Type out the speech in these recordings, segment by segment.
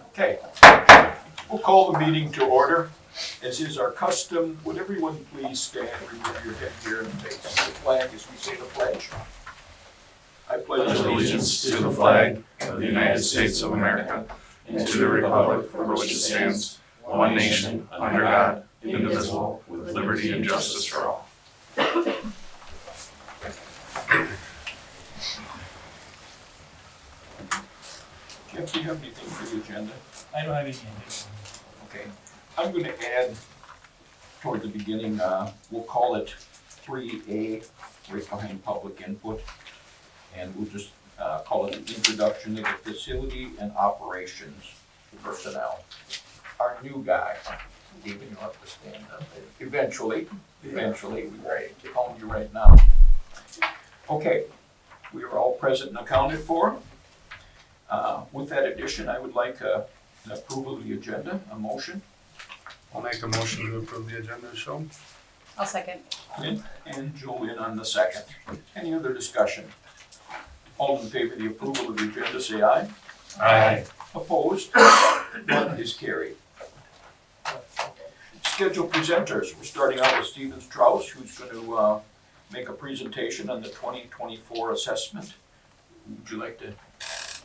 Okay, we'll call the meeting to order. As is our custom, would everyone please stand, remove your headgear and face the flag as we say the pledge? I pledge Allegiance to the flag of the United States of America and to the republic for which it stands, one nation, under God, indivisible, with liberty and justice for all. Jeff, do you have anything for the agenda? I don't have anything. Okay, I'm going to add toward the beginning, we'll call it 3A, right behind public input. And we'll just call it an introduction to the facility and operations personnel. Our new guy, Stephen, you'll have to stand up. Eventually, we will call you right now. Okay, we are all present and accounted for. With that addition, I would like an approval of the agenda, a motion. I'll make a motion to approve the agenda as shown. I'll second. Clint and Julian on the second. Any other discussion? All in favor of the approval of the agenda, say aye. Aye. Opposed? None is carried. Scheduled presenters. We're starting out with Stephen Strauss, who's going to make a presentation on the 2024 assessment. Would you like to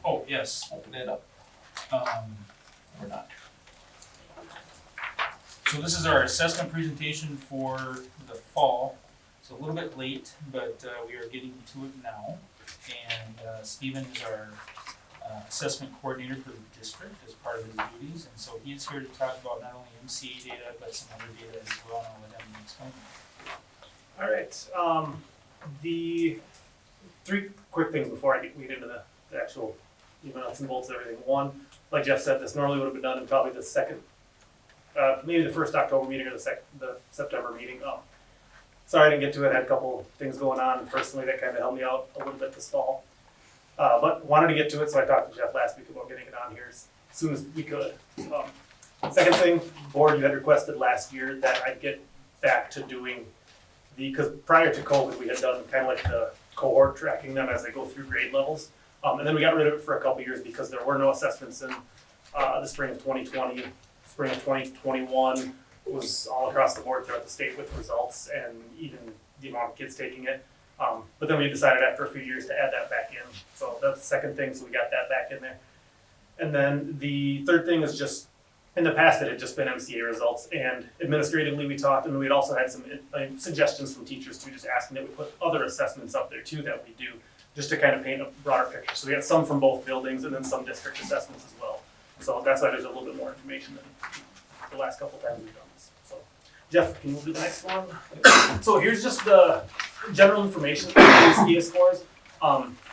Oh, yes. open it up or not? So this is our assessment presentation for the fall. It's a little bit late, but we are getting to it now. And Stephen is our assessment coordinator for the district as part of his duties. And so he is here to talk about not only MCA data, but some other data as well. And I'll let him explain that. All right. The three quick things before I get into the actual nuts and bolts of everything. One, like Jeff said, this normally would have been done in probably the second, maybe the first October meeting or the September meeting. Sorry I didn't get to it. I had a couple things going on personally that kind of helped me out a little bit this fall. But wanted to get to it, so I talked to Jeff last week about getting it on here as soon as we could. Second thing, board, you had requested last year that I'd get back to doing because prior to COVID, we had done kind of like the cohort tracking them as they go through grade levels. And then we got rid of it for a couple years because there were no assessments in the spring of 2020, spring of 2021. It was all across the board throughout the state with results and even the amount of kids taking it. But then we decided after a few years to add that back in. So that's the second thing, so we got that back in there. And then the third thing is just, in the past it had just been MCA results, and administratively we talked, and we'd also had some suggestions from teachers too, just asking that we put other assessments up there too that we do, just to kind of paint a broader picture. So we had some from both buildings and then some district assessments as well. So that's why there's a little bit more information than the last couple times we've done this. So Jeff, can you do the next one? So here's just the general information for the MCA scores.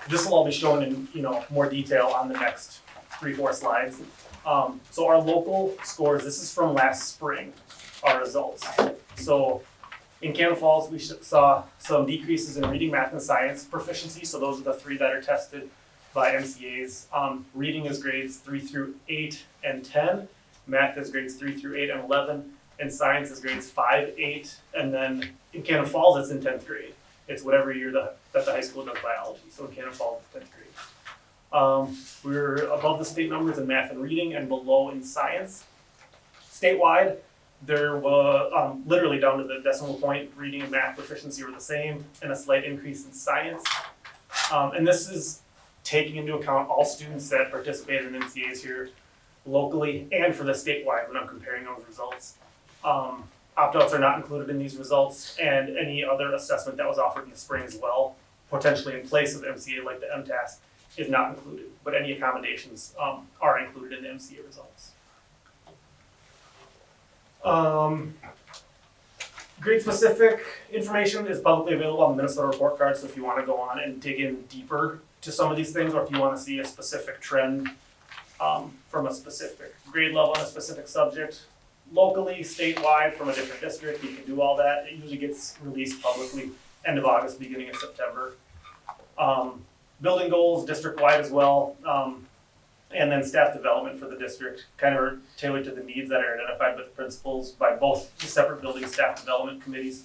This will all be shown in more detail on the next 3-4 slides. So our local scores, this is from last spring, our results. So in Cannon Falls, we saw some decreases in reading, math, and science proficiency. So those are the three that are tested by MCAs. Reading is grades 3 through 8 and 10. Math is grades 3 through 8 and 11. And science is grades 5, 8. And then in Cannon Falls, it's in 10th grade. It's whatever year that the high school does biology. So in Cannon Falls, it's 10th grade. We're above the state numbers in math and reading and below in science. Statewide, there was literally down to the decimal point, reading and math proficiency were the same, and a slight increase in science. And this is taking into account all students that participated in MCAs here locally and for the statewide when I'm comparing those results. Opt-outs are not included in these results, and any other assessment that was offered in the spring as well, potentially in place of MCA like the MTAS, is not included, but any accommodations are included in the MCA results. Grade specific information is publicly available on the Minnesota report card, so if you want to go on and dig in deeper to some of these things, or if you want to see a specific trend from a specific grade level on a specific subject, locally, statewide, from a different district, you can do all that. It usually gets released publicly end of August, beginning of September. Building goals district-wide as well, and then staff development for the district, kind of are tailored to the needs that are identified by the principals by both the separate building staff development committees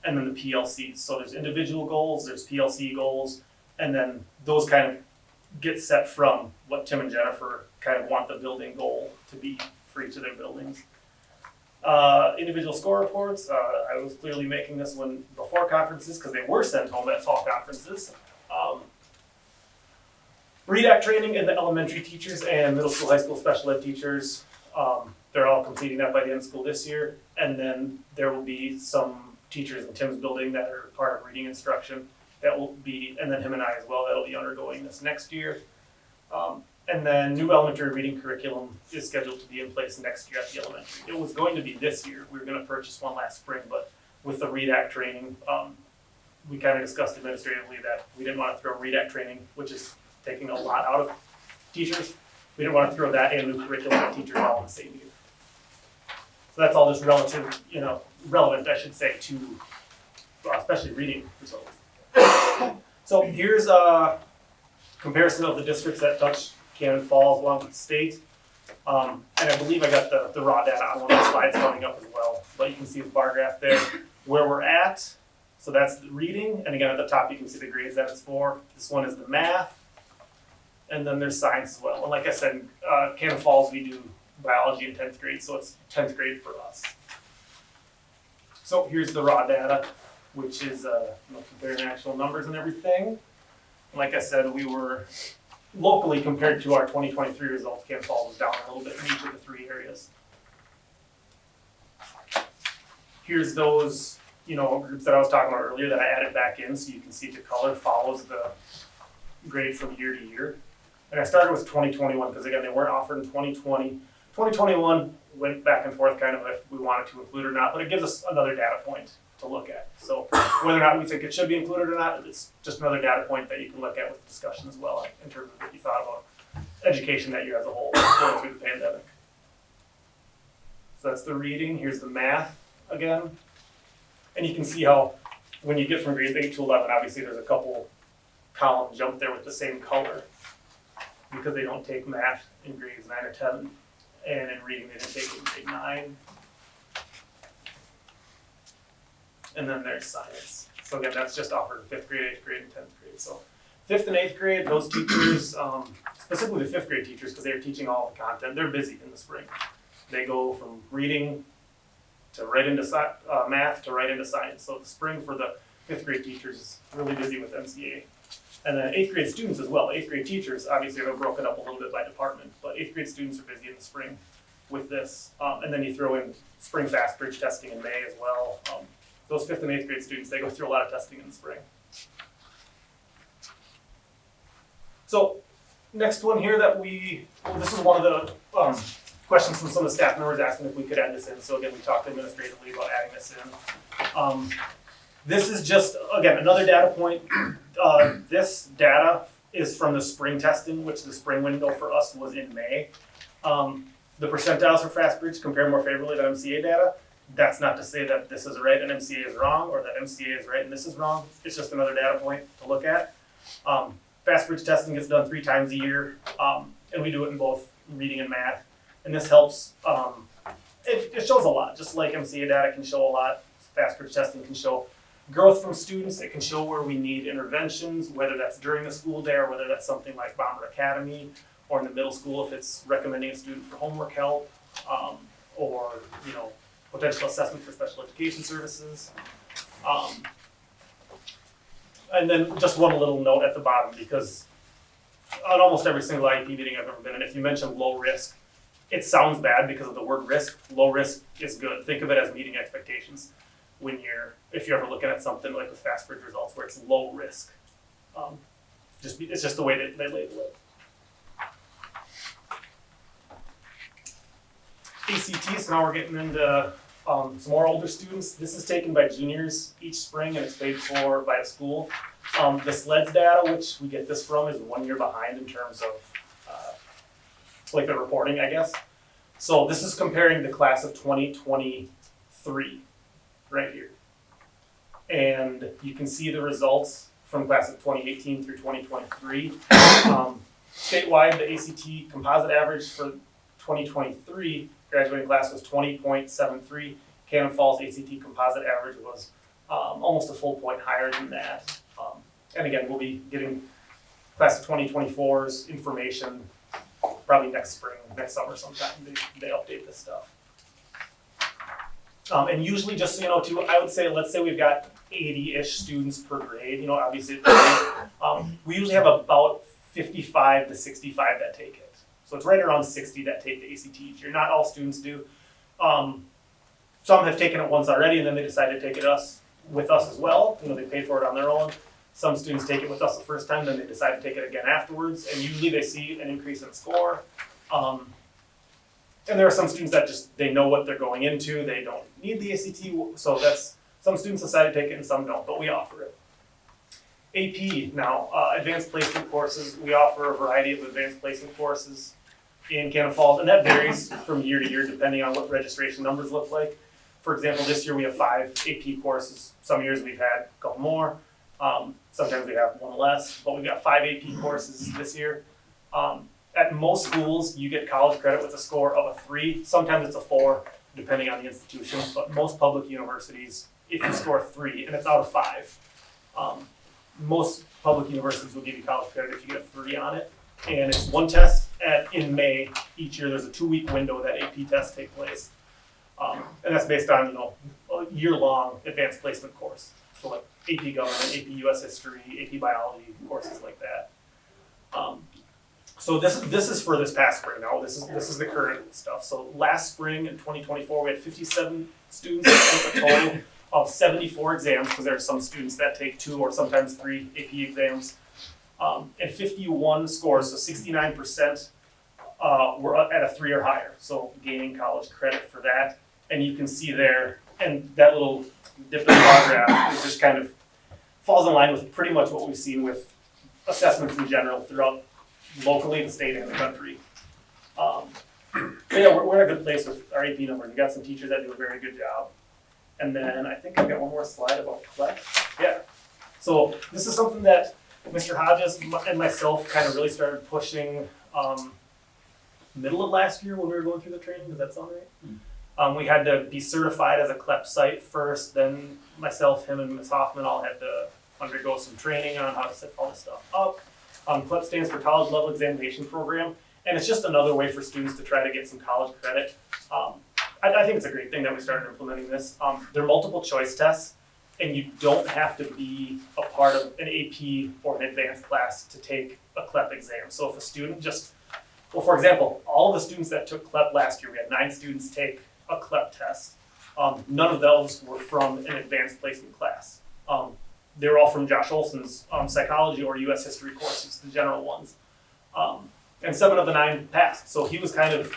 and then the PLCs. So there's individual goals, there's PLC goals, and then those kind of get set from what Tim and Jennifer kind of want the building goal to be for each of their buildings. Individual score reports, I was clearly making this one before conferences because they were sent home at fall conferences. REDAC training in the elementary teachers and middle school, high school special ed teachers. They're all completing that by the end of school this year. And then there will be some teachers in Tim's building that are part of reading instruction that will be, and then him and I as well, that'll be undergoing this next year. And then new elementary reading curriculum is scheduled to be in place next year at the elementary. It was going to be this year. We were gonna purchase one last spring, but with the REDAC training, we kind of discussed administratively that we didn't want to throw REDAC training, which is taking a lot out of teachers. We didn't want to throw that and new curriculum at teachers all in the same year. So that's all just relative, relevant, I should say, to especially reading results. So here's a comparison of the districts that touch Cannon Falls along with the state. And I believe I got the raw data on one of the slides coming up as well. But you can see the bar graph there where we're at. So that's the reading. And again, at the top, you can see the grades that it's for. This one is the math. And then there's science as well. And like I said, Cannon Falls, we do biology in 10th grade. So it's 10th grade for us. So here's the raw data, which is comparing actual numbers and everything. Like I said, we were locally compared to our 2023 results, Cannon Falls was down a little bit in each of the three areas. Here's those, groups that I was talking about earlier that I added back in, so you can see the color follows the grade from year to year. And I started with 2021 because again, they weren't offered in 2020. 2021 went back and forth kind of if we wanted to include or not, but it gives us another data point to look at. So whether or not we think it should be included or not, it's just another data point that you can look at with the discussion as well in terms of what you thought about education that year as a whole going through the pandemic. So that's the reading. Here's the math again. And you can see how when you get from grades 8 to 11, obviously there's a couple columns jump there with the same color because they don't take math in grades 9 or 10, and in reading they didn't take it in grade 9. And then there's science. So again, that's just offered in 5th grade, 8th grade, and 10th grade. So 5th and 8th grade, those teachers, specifically the 5th grade teachers, because they're teaching all the content, they're busy in the spring. They go from reading to right into math to right into science. So the spring for the 5th grade teachers is really busy with MCA. And then 8th grade students as well. 8th grade teachers, obviously they're broken up a little bit by department, but 8th grade students are busy in the spring with this. And then you throw in spring fast bridge testing in May as well. Those 5th and 8th grade students, they go through a lot of testing in the spring. So next one here that this is one of the questions from some of the staff members asking if we could add this in. So again, we talked administratively about adding this in. This is just, again, another data point. This data is from the spring testing, which the spring window for us was in May. The percentiles for FastBridge compare more favorably to MCA data. That's not to say that this is right and MCA is wrong, or that MCA is right and this is wrong. It's just another data point to look at. FastBridge testing gets done 3 times a year, and we do it in both reading and math. And this helps, it shows a lot, just like MCA data can show a lot, FastBridge testing can show growth from students. It can show where we need interventions, whether that's during the school day or whether that's something like Bomber Academy, or in the middle school if it's recommending a student for homework help, or potential assessment for special education services. And then just one little note at the bottom, because on almost every single IEP meeting I've ever been in, if you mention low risk, it sounds bad because of the word risk. Low risk is good. Think of it as meeting expectations if you're ever looking at something like with FastBridge results where it's low risk. It's just the way that they label it. ACT, so now we're getting into some more older students. This is taken by juniors each spring and it's paid for by the school. The SLEDS data, which we get this from, is 1 year behind in terms of like the reporting, I guess. So this is comparing the class of 2023 right here. And you can see the results from class of 2018 through 2023. Statewide, the ACT composite average for 2023 graduating class was 20.73. Cannon Falls ACT composite average was almost a full point higher than that. And again, we'll be getting class of 2024's information probably next spring, next summer sometime, they update this stuff. And usually, just so you know too, I would say, let's say we've got 80-ish students per grade, you know, obviously, we usually have about 55 to 65 that take it. So it's right around 60 that take the ACT each year. Not all students do. Some have taken it once already and then they decide to take it with us as well. You know, they pay for it on their own. Some students take it with us the first time, then they decide to take it again afterwards, and usually they see an increase in score. And there are some students that just, they know what they're going into, they don't need the ACT, so some students decide to take it and some don't, but we offer it. AP now, advanced placement courses, we offer a variety of advanced placement courses in Cannon Falls, and that varies from year to year depending on what registration numbers look like. For example, this year we have 5 AP courses, some years we've had a couple more. Sometimes we have one less, but we've got 5 AP courses this year. At most schools, you get college credit with a score of a 3. Sometimes it's a 4, depending on the institution, but most public universities, if you score 3, and it's out of 5, most public universities will give you college credit if you get a 3 on it. And it's one test in May each year. There's a 2-week window that AP tests take place. And that's based on, you know, a year-long advanced placement course. So like AP Government, AP US History, AP Biology, courses like that. So this is for this past spring now. This is the current stuff. So last spring in 2024, we had 57 students that took a total of 74 exams, because there are some students that take 2 or sometimes 3 AP exams. And 51 scores, so 69% were at a 3 or higher, so gaining college credit for that. And you can see there, and that little dip in the bar graph is just kind of falls in line with pretty much what we've seen with assessments in general throughout locally, the state, and the country. But yeah, we're in a good place with our AP numbers. We've got some teachers that do a very good job. And then I think I've got one more slide about CLEP. Yeah. So this is something that Mr. Hodges and myself kind of really started pushing middle of last year when we were going through the training. Does that sound right? We had to be certified as a CLEP site first, then myself, him, and Ms. Hoffman all had to undergo some training on how to set all this stuff up. CLEP stands for College Level Examination Program, and it's just another way for students to try to get some college credit. I think it's a great thing that we started implementing this. They're multiple choice tests, and you don't have to be a part of an AP or an advanced class to take a CLEP exam. So if a student well, for example, all of the students that took CLEP last year, we had 9 students take a CLEP test. None of those were from an advanced placement class. They were all from Josh Olson's psychology or US history courses, the general ones. And 7 of the 9 passed. So he was kind of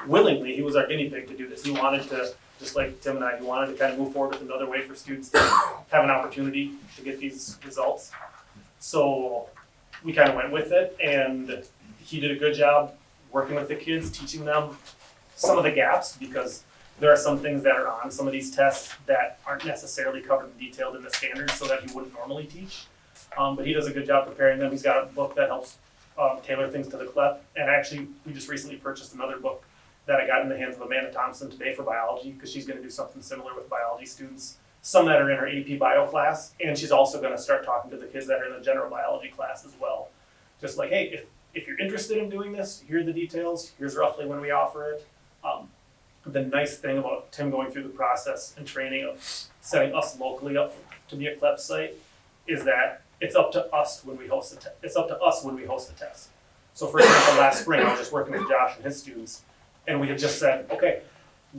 willingly, he was our guinea pig to do this. He wanted to, just like Tim and I, he wanted to kind of move forward with another way for students to have an opportunity to get these results. So we kind of went with it, and he did a good job working with the kids, teaching them some of the gaps, because there are some things that are on some of these tests that aren't necessarily covered and detailed in the standards, so that he wouldn't normally teach. But he does a good job preparing them. He's got a book that helps tailor things to the CLEP. And actually, we just recently purchased another book that I got in the hands of Amanda Thompson today for biology, because she's going to do something similar with biology students, some that are in her AP bio class, and she's also going to start talking to the kids that are in the general biology class as well. Just like, hey, if you're interested in doing this, here are the details, here's roughly when we offer it. The nice thing about Tim going through the process and training of setting us locally up to be a CLEP site is that it's up to us when we host the test. So for example, last spring, I was just working with Josh and his students, and we had just said, okay,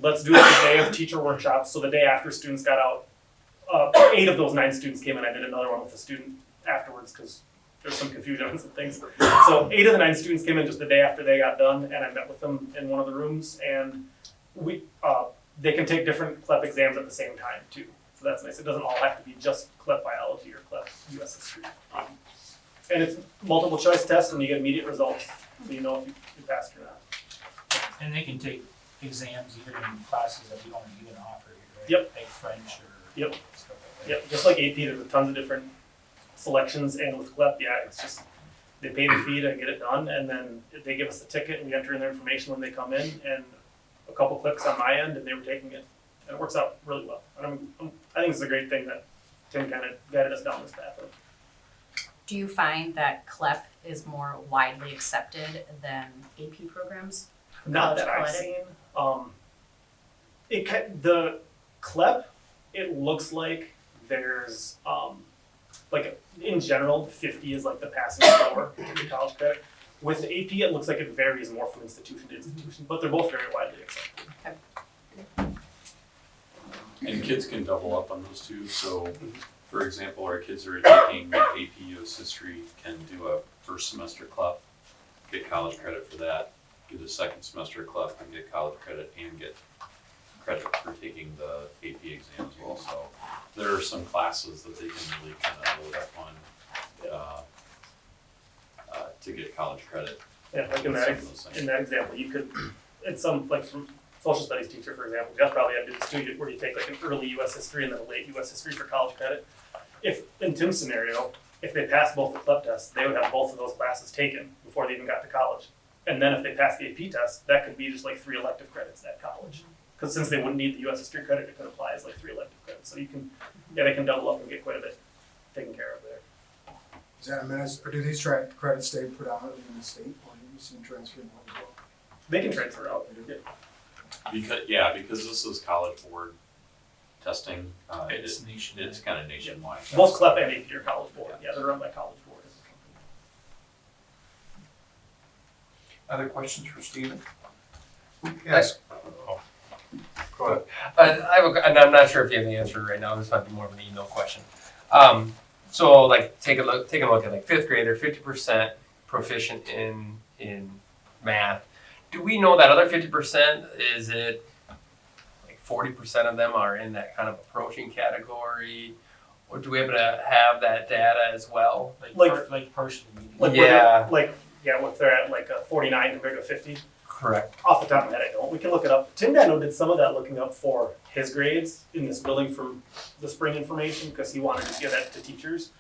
let's do it the day of teacher workshops. So the day after students got out, 8 of those 9 students came in. I did another one with a student afterwards because there's some confusion on some things. So 8 of the 9 students came in just the day after they got done, and I met with them in one of the rooms, and they can take different CLEP exams at the same time too. So that's nice. It doesn't all have to be just CLEP biology or CLEP US history. And it's multiple choice tests, and you get immediate results, so you know if you passed or not. And they can take exams even in classes that we don't even offer here, right? Yep. Like French or Yep. stuff like that. Yep, just like AP, there's tons of different selections, and with CLEP, yeah, it's just, they pay the fee to get it done, and then they give us the ticket, and we enter in their information when they come in, and a couple clicks on my end, and they were taking it, and it works out really well. And I think it's a great thing that Tim kind of guided us down this path of. Do you find that CLEP is more widely accepted than AP programs? Not that I've College seen. The CLEP, it looks like there's like in general, 50 is like the passing score to get college credit. With the AP, it looks like it varies more from institution to institution, but they're both very widely accepted. And kids can double up on those two, so, for example, our kids who are taking AP US History can do a first semester CLEP, get college credit for that, get a second semester CLEP and get college credit and get credit for taking the AP exam as well, so there are some classes that they can really kind of load up on, to get college credit. Yeah, like in with that, some of those things. in that example, you could, it's some, like from social studies teacher, for example, Jeff probably had to do this too, where you take like an early US history and then a late US history for college credit. If, in Tim's scenario, if they passed both the CLEP tests, they would have both of those classes taken before they even got to college. And then if they passed the AP test, that could be just like 3 elective credits at college. Because since they wouldn't need the US history credit, it could apply as like 3 elective credits. So you can, yeah, they can double up and get quite a bit taken care of there. Is that a menace, or do these credits stay predominantly in the state, or do you see them transferring home as well? They can transfer out. Yeah. Because this is college board testing, It's nationwide. it's kind of nationwide. Both CLEP and AP are college board. Yeah, they're run by college board. Other questions for Stephen? Yes. Go ahead. I have and I'm not sure if you have the answer right now. This might be more of an email question. So like taking a look at like 5th grade, they're 50% proficient in math. Do we know that other 50%, is it like 40% of them are in that kind of approaching category? Or do we have to have that data as well? Like partially medium. Like Yeah. if they're at like a 49 compared to 50. Correct. Off the top of my head, I don't. We can look it up. Tim Dano did some of that looking up for his grades in this building from the spring information because he wanted to give that to teachers.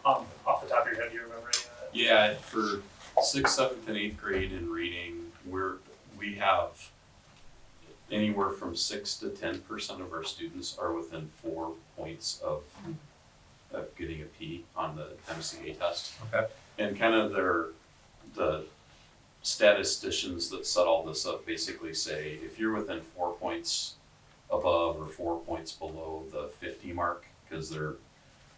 Off the top of your head, do you remember any of that? Yeah, for 6th, 7th, and 8th grade in reading, we have anywhere from 6 to 10% of our students are within 4 points of getting a P on the MCA test. Okay. And kind of the statisticians that set all this up basically say if you're within 4 points above or 4 points below the 50 mark, because the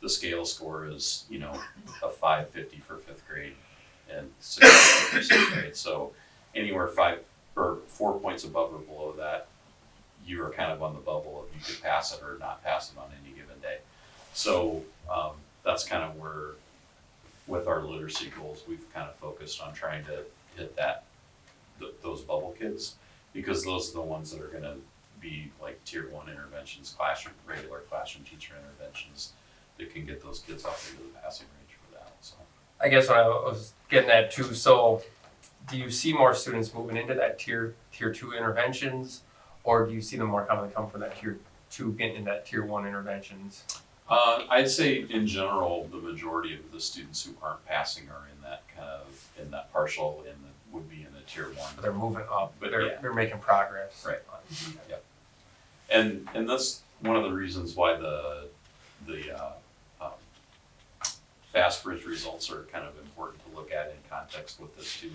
scale score is, a 550 for 5th grade and 650 for 6th grade. So anywhere 5 or 4 points above or below that, you are kind of on the bubble of you could pass it or not pass it on any given day. So that's kind of where, with our literacy goals, we've kind of focused on trying to hit those bubble kids, because those are the ones that are going to be like tier 1 interventions, regular classroom teacher interventions that can get those kids off into the passing range for that. So I guess what I was getting at too, so do you see more students moving into that tier 2 interventions, or do you see them more commonly come from that tier 2 getting in that tier 1 interventions? I'd say in general, the majority of the students who aren't passing are in that partial would be in the tier 1. They're moving up, But they're making progress. Right. Yep. And that's one of the reasons why the FastBridge results are kind of important to look at in context with this too.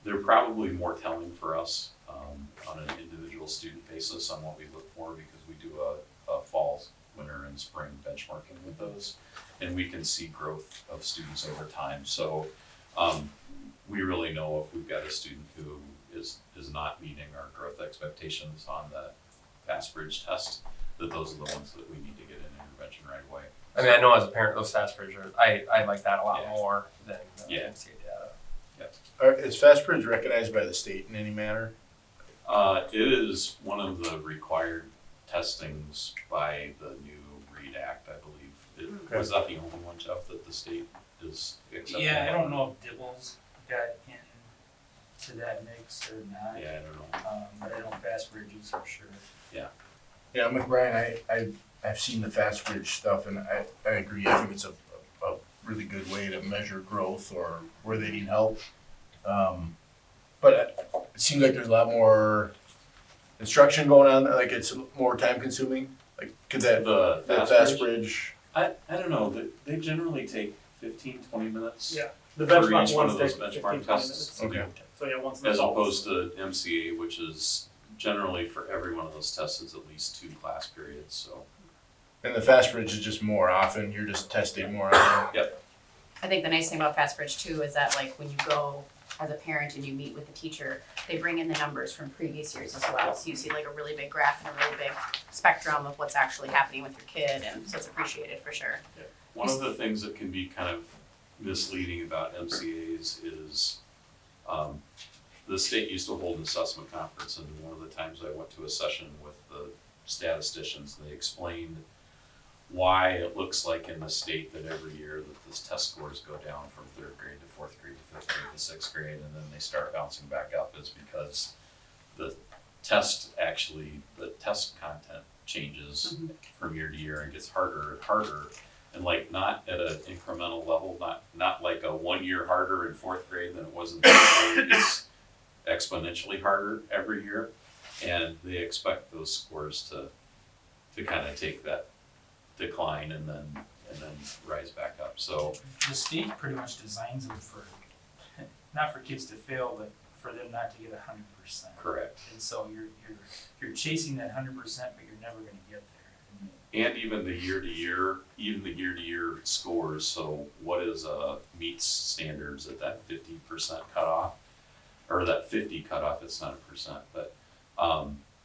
They're probably more telling for us on an individual student basis on what we look for, because we do a fall, winter, and spring benchmarking with those, and we can see growth of students over time. So we really know if we've got a student who is not meeting our growth expectations on the FastBridge test, that those are the ones that we need to get an intervention right away. I mean, I know as a parent, those FastBridge I like that a lot Yeah. more than the Yeah. MCA data. Is FastBridge recognized by the state in any manner? It is one of the required testings by the new READ Act, I believe. Was that the only one, Jeff, that the state is accepting? Yeah, I don't know if Dibbles got into that mix or not. Yeah, I don't know. But I know FastBridge is for sure. Yeah, I'm with Brian. I've seen the FastBridge stuff, and I agree. I think it's a really good way to measure growth or where they need help. But it seems like there's a lot more instruction going on. Like it's more time consuming. Like could that The that FastBridge? FastBridge I don't know, they generally take 15-20 minutes. Yeah. The For benchmark each one of ones those take benchmark 15, 20 tests. minutes. Okay. So yeah, once in the As fall. opposed to MCA, which is generally for every one of those tests is at least 2 class periods, so. And the fast bridge is just more often, you're just testing more often. I think the nice thing about FastBridge too is that like when you go as a parent and you meet with the teacher, they bring in the numbers from previous years as well. So you see like a really big graph and a really big spectrum of what's actually happening with your kid, and so it's appreciated for sure. One of the things that can be kind of misleading about MCAs is, the state used to hold an assessment conference, and one of the times I went to a session with the statisticians, they explained why it looks like in the state that every year that the test scores go down from 3rd grade to 4th grade to 5th grade to 6th grade, and then they start bouncing back up, is because the test content changes from year to year and gets harder and harder, and like not at an incremental level, not like a 1 year harder in 4th grade than it was in 3rd grade. It's exponentially harder every year, and they expect those scores to kind of take that decline and then rise back up. So The state pretty much designs them for, not for kids to fail, but for them not to get 100%. correct. And so you're chasing that 100%, but you're never gonna get there. And even the year to year scores. So what is meets standards at that 50% cutoff, or that 50 cutoff? It's not a percent, but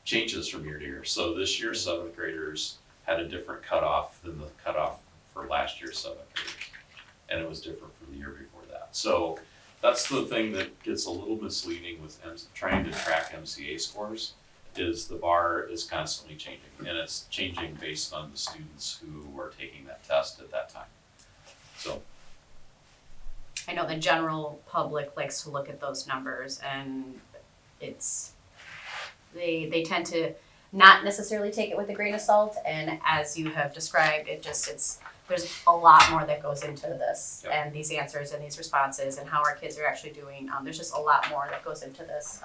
changes from year to year. So this year's 7th graders had a different cutoff than the cutoff for last year's 7th graders, and it was different from the year before that. So that's the thing that gets a little misleading with trying to track MCA scores, is the bar is constantly changing, and it's changing based on the students who are taking that test at that time. So I know the general public likes to look at those numbers, and it's, they tend to not necessarily take it with a grain of salt, and as you have described, there's a lot more that goes into this, Yep. and these answers and these responses and how our kids are actually doing. There's just a lot more that goes into this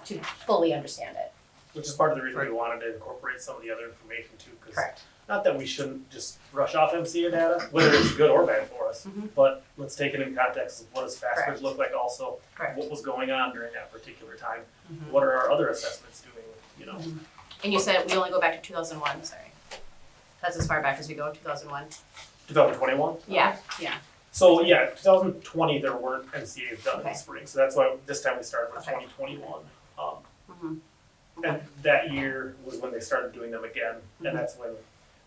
to fully understand it. Which is part of the reason we wanted to incorporate some of the other information too, because Correct. not that we shouldn't just rush off MCA data, whether it's good or bad for us, Mhm. but let's take it in context of what does FastBridge Correct. look like also, Correct. what was going on during that particular time, Mhm. what are our other assessments doing, you know? And you said we only go back to 2001, sorry. That's as far back as we go, 2001? 2021? Yeah. So yeah, 2020 there weren't MCAs done in Okay. the spring, so that's why this time we started with Okay. 2021. Mhm. And that year was when they started doing them again, Mhm. and that's when,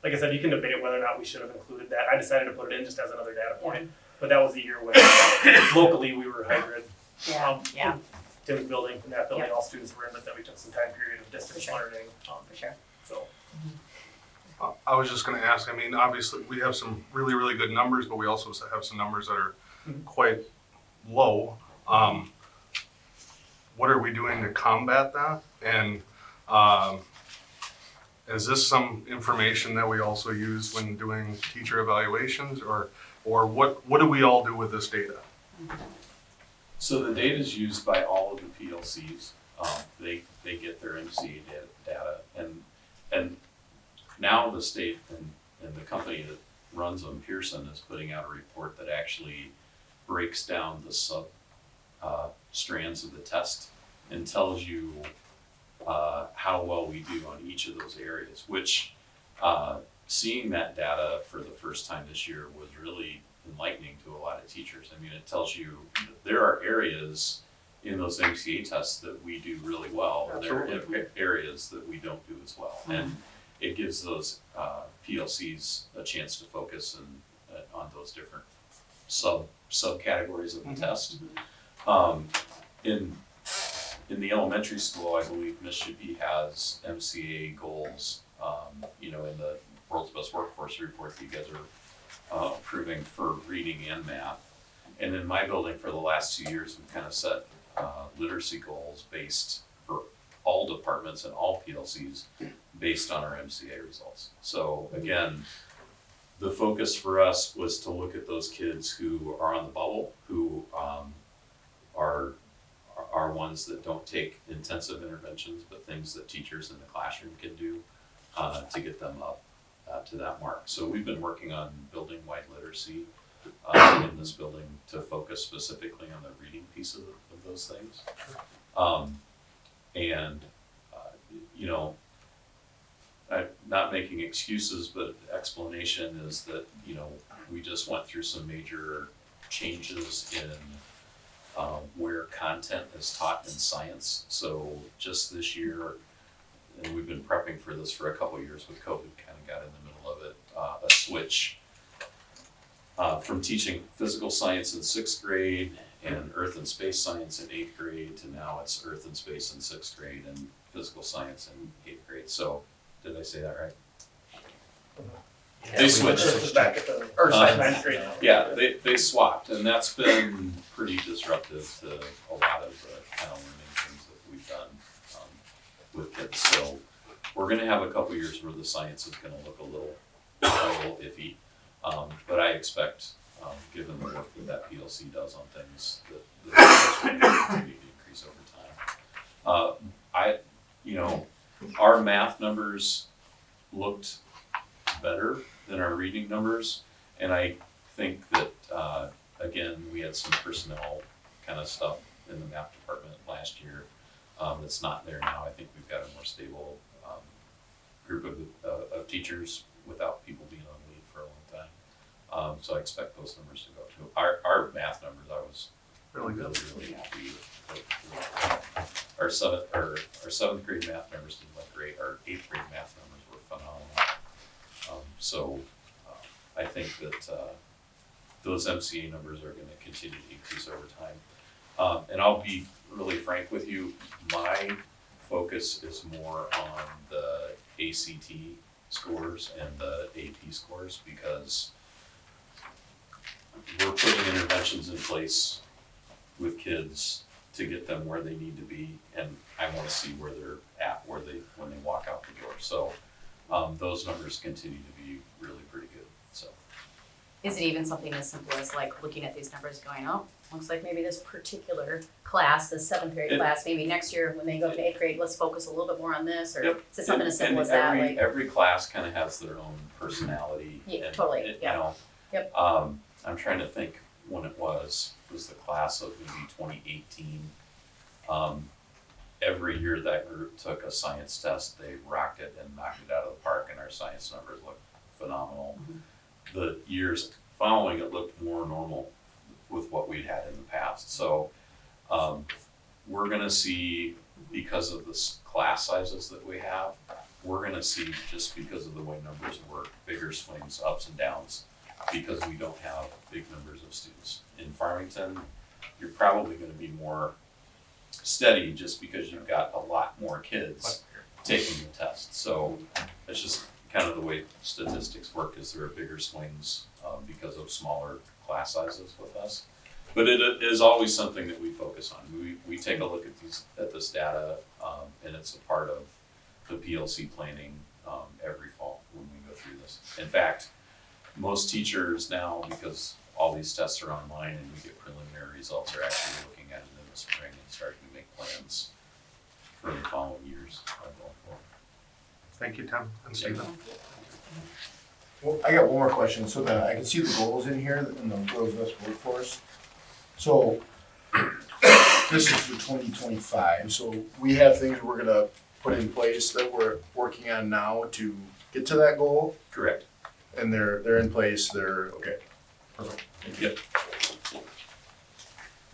like I said, you can debate whether or not we should have included that. I decided to put it in just as another data point, but that was the year when locally we were hybrid. Yeah, yeah, Tim's building, in that building, Yeah. all students were in, but then we took some time period of distance For sure. learning, for sure. so. I was just gonna ask, I mean, obviously, we have some really, really good numbers, but we also have some numbers that are quite low. What are we doing to combat that? And, is this some information that we also use when doing teacher evaluations, or what do we all do with this data? So the data is used by all of the PLCs. They get their MCA data, and now the state and the company that runs them, Pearson, is putting out a report that actually breaks down the sub strands of the test and tells you how well we do on each of those areas. Which seeing that data for the first time this year was really enlightening to a lot of teachers. I mean, it tells you that there are areas in those MCA tests that we do really well, and there are areas that we don't do as well. And it gives those PLCs a chance to focus on those different subcategories of the test. In the elementary school, I believe Mississippi has MCA goals, in the World's Best Workforce report that you guys are approving for reading and math. And in my building for the last 2 years, we've kind of set literacy goals based for all departments and all PLCs based on our MCA results. So again, the focus for us was to look at those kids who are on the bubble, who are ones that don't take intensive interventions, but things that teachers in the classroom can do to get them up to that mark. So we've been working on building-wide literacy in this building to focus specifically on the reading piece of those things. And you know, I'm not making excuses, but explanation is that, you know, we just went through some major changes in where content is taught in science. So just this year, and we've been prepping for this for a couple of years with COVID, kind of got in the middle of it, a switch from teaching physical science in 6th grade and earth and space science in 8th grade to now it's earth and space in 6th grade and physical science in 8th grade. So did I say that right? They switched. This is back at the Or ninth grade. Yeah, they swapped, and that's been pretty disruptive to a lot of the kind of learning things that we've done with kids. So we're gonna have a couple years where the science is gonna look a little iffy. But I expect, given the work that PLC does on things, that the numbers will continue to increase over time. Our math numbers looked better than our reading numbers, and I think that, again, we had some personnel kind of stuff in the math department last year that's not there now. I think we've got a more stable group of teachers without people being on leave for a long time. So I expect those numbers to go too. Our math numbers, I was Really good. really happy with. Our seventh grade math numbers didn't look great. Our 8th grade math numbers were phenomenal. So I think that those MCA numbers are going to continue to increase over time. And I'll be really frank with you, my focus is more on the ACT scores and the AP scores, because we're putting interventions in place with kids to get them where they need to be, and I want to see where they're at, when they walk out the door. So those numbers continue to be really pretty good. So Is it even something as simple as like looking at these numbers going, oh, looks like maybe this particular class, the 7th grade class, maybe next year when they go to 8th grade, let's focus a little bit more on this, or Yep. is it something as simple And as that? Like, every class kind of has their own personality. Yeah, and, totally, you yeah. know, Yep. I'm trying to think when it was the class of maybe 2018. Every year that group took a science test, they rocked it and knocked it out of the park, and our science numbers looked phenomenal. Mm-hmm. The years following it looked more normal with what we'd had in the past. So we're gonna see, because of the class sizes that we have, we're gonna see, just because of the way numbers work, bigger swings, ups and downs, because we don't have big numbers of students. In Farmington, you're probably gonna be more steady just because you've got a lot more kids taking the test. So it's just kind of the way statistics work, is there are bigger swings because of smaller class sizes with us. But it is always something that we focus on. We take a look at this data, and it's a part of the PLC planning every fall when we go through this. In fact, most teachers now, because all these tests are online and we get preliminary results, are actually looking at it in the spring and starting to make plans for the following years going forward. Thank you, Tim and Stephen. Well, I got one more question, so that I can see the goals in here in the World's Best Workforce. So, this is for 2025, so we have things we're gonna put in place that we're working on now to get to that goal, Correct. and they're in place, they're, okay. Perfect. Yep.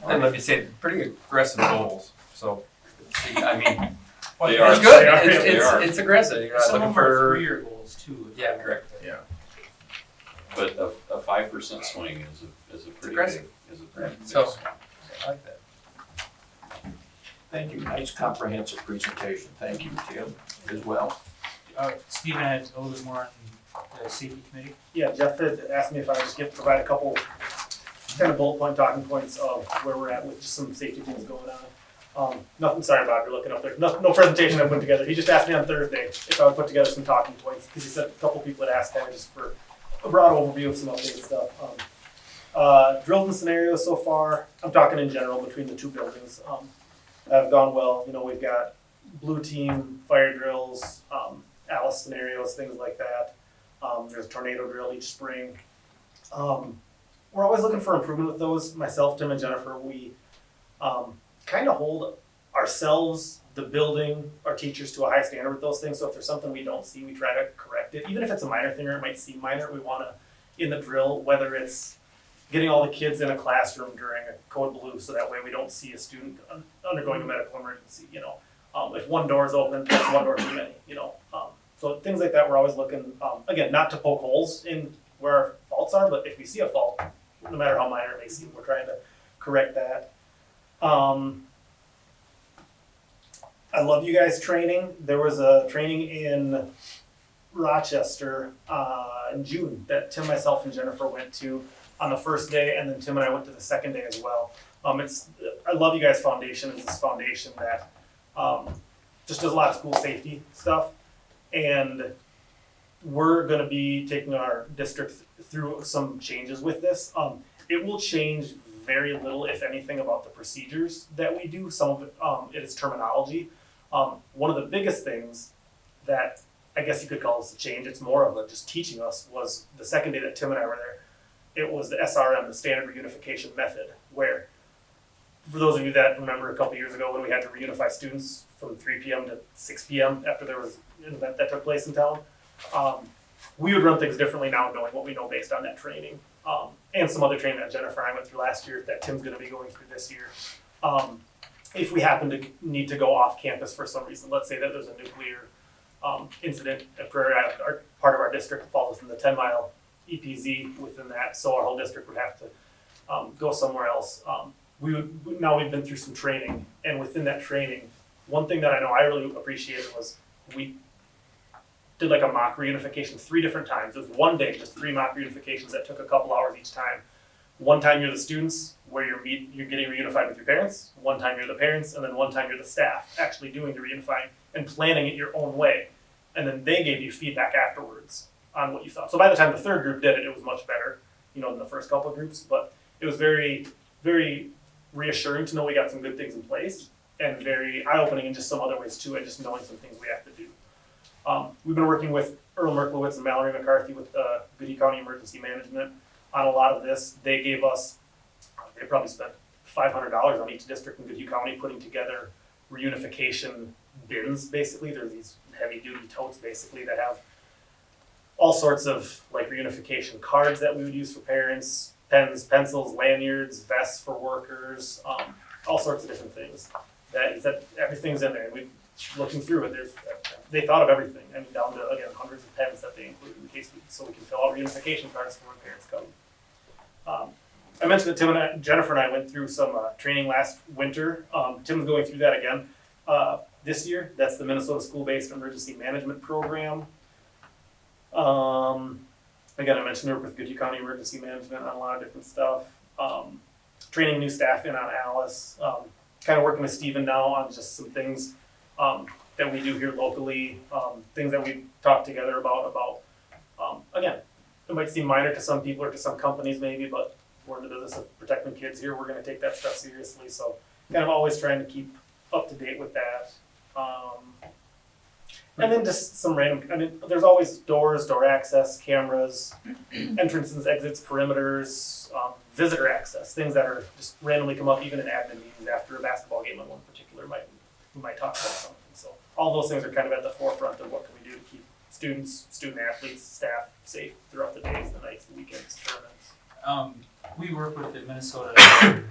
And like you say, pretty aggressive goals, so, I mean, They are. it's good, They are. They are. it's aggressive, you're not Some looking of them are for, 3-year goals too. if Yeah, I'm correct. Yeah. But a 5% swing is a pretty aggressive. big So- swing. I like that. Thank you, nice comprehensive presentation, thank you, Tim, as well. Stephen had a little bit more on the safety committee. Yeah, Jeff had asked me if I would just provide a couple kind of bullet point talking points of where we're at with just some safety things going on. Nothing, sorry Bob, you're looking up there. No presentation I put together. He just asked me on Thursday if I would put together some talking points, because he said a couple people had asked kind of just for a broad overview of some updated stuff. Drills and scenarios so far, I'm talking in general between the two buildings, have gone well. You know, we've got blue team, fire drills, Alice scenarios, things like that. There's a tornado drill each spring. We're always looking for improvement with those. Myself, Tim, and Jennifer, we kind of hold ourselves, the building, our teachers to a high standard with those things. So if there's something we don't see, we try to correct it. Even if it's a minor thing or it might seem minor, we want to, in the drill, whether it's getting all the kids in a classroom during a code blue so that way we don't see a student undergoing a medical emergency, you know. If one door is open, that's one door too many, you know. So things like that, we're always looking, again, not to poke holes in where our faults are, but if we see a fault, no matter how minor it may seem, we're trying to correct that. I love you guys training. There was a training in Rochester in June that Tim, myself, and Jennifer went to on the first day, and then Tim and I went to the second day as well. I love you guys' foundation. It's this foundation that just does a lot of school safety stuff, and we're going to be taking our district through some changes with this. It will change very little, if anything, about the procedures that we do. Some of it is terminology. One of the biggest things that I guess you could call this a change, it's more of a just teaching us, was the second day that Tim and I were there. It was the SRM, the Standard Reunification Method, where, for those of you that remember a couple years ago when we had to reunify students from 3 p.m. to 6 p.m. after there was an event that took place in town, we would run things differently now, knowing what we know based on that training. And some other training that Jennifer and I went through last year that Tim's going to be going through this year. If we happen to need to go off campus for some reason, let's say that there's a nuclear incident at Prairie Island, part of our district falls within the 10-mile EPZ within that, so our whole district would have to go somewhere else. Now we've been through some training, and within that training, one thing that I know I really appreciated was we did like a mock reunification 3 different times. It was one day, just 3 mock reunifications that took a couple hours each time. One time you're the students, where you're getting reunified with your parents. One time you're the parents, and then one time you're the staff actually doing the reunifying and planning it your own way. And then they gave you feedback afterwards on what you thought. So by the time the third group did it, it was much better, than the first couple of groups. But it was very, very reassuring to know we got some good things in place, and very eye-opening in just some other ways too, and just knowing some things we have to do. We've been working with Earl Merklowitz and Mallory McCarthy with Goodhue County Emergency Management on a lot of this. They gave us, they probably spent $500 on each district in Goodhue County putting together reunification bins, basically. They're these heavy-duty totes, basically, that have all sorts of like reunification cards that we would use for parents, pens, pencils, lanyards, vests for workers, all sorts of different things. That everything's in there. And looking through it, they thought of everything. I mean, down to, again, hundreds of pens that they included in case so we can fill out reunification cards for when parents come. I mentioned that Jennifer and I went through some training last winter. Tim's going through that again this year. That's the Minnesota School-Based Emergency Management Program. Again, I mentioned we work with Goodhue County Emergency Management on a lot of different stuff. Training new staff in on Alice. Kind of working with Steven now on just some things that we do here locally, things that we talked together about. Again, it might seem minor to some people or to some companies maybe, but we're in the business of protecting kids here. We're going to take that stuff seriously. So kind of always trying to keep up to date with that. And then just some random, there's always doors, door access, cameras, entrances, exits, perimeters, visitor access, things that are just randomly come up even in admin meetings after a basketball game on one particular we might talk about something. So all those things are kind of at the forefront of what can we do to keep students, student athletes, staff safe throughout the days, the nights, the weekends, tournaments. We work with the Minnesota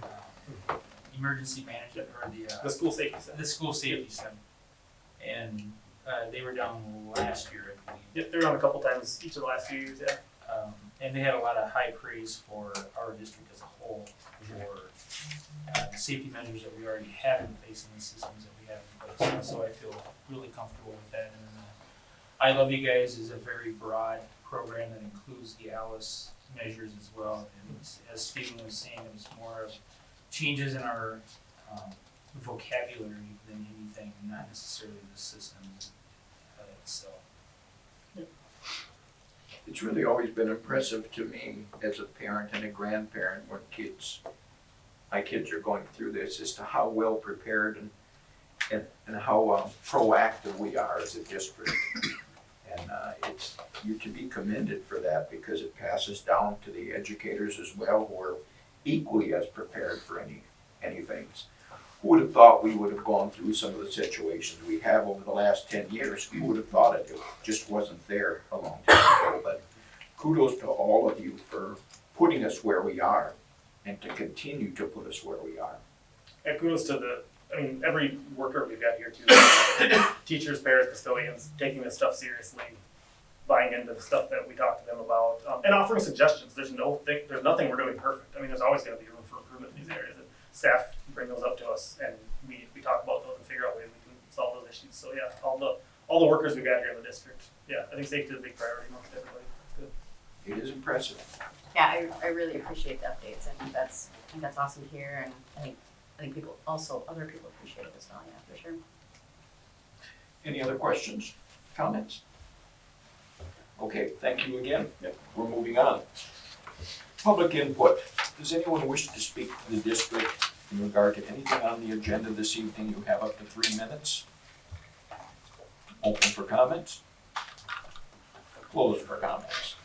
Emergency Management, or The school safety center. the school safety center, and they were down last year, I believe. Yep, they're on a couple times each of the last few years, yeah. And they had a lot of high praise for our district as a whole for the safety measures that we already have in place and the systems that we have in place. So I feel really comfortable with that. And I Love You Guys is a very broad program that includes the Alice measures as well. And as Stephen was saying, it was more of changes in our vocabulary than anything, not necessarily the systems itself. It's really always been impressive to me as a parent and a grandparent when my kids are going through this, as to how well prepared and how proactive we are as a district. And you're to be commended for that because it passes down to the educators as well, who are equally as prepared for anything. Who would have thought we would have gone through some of the situations we have over the last 10 years? Who would have thought it? It just wasn't there a long time ago. But kudos to all of you for putting us where we are and to continue to put us where we are. And kudos to every worker we've got here too, teachers, parents, custodians, taking this stuff seriously, buying into the stuff that we talk to them about, and offering suggestions. There's nothing we're doing perfect. There's always gonna be room for improvement in these areas, and staff bring those up to us, and we talk about those and figure out ways we can solve those issues. So yeah, all the workers we've got here in the district, yeah, I think safety is a big priority amongst everybody. That's good. It is impressive. Yeah, I really appreciate the updates. I think that's awesome to hear, and I think other people appreciate it as well. Yeah, for sure. Any other questions, comments? Okay, thank you again. Yep. We're moving on. Public input. Does anyone wish to speak to the district in regard to anything on the agenda this evening? You have up to 3 minutes. Open for comments. Closed for comments.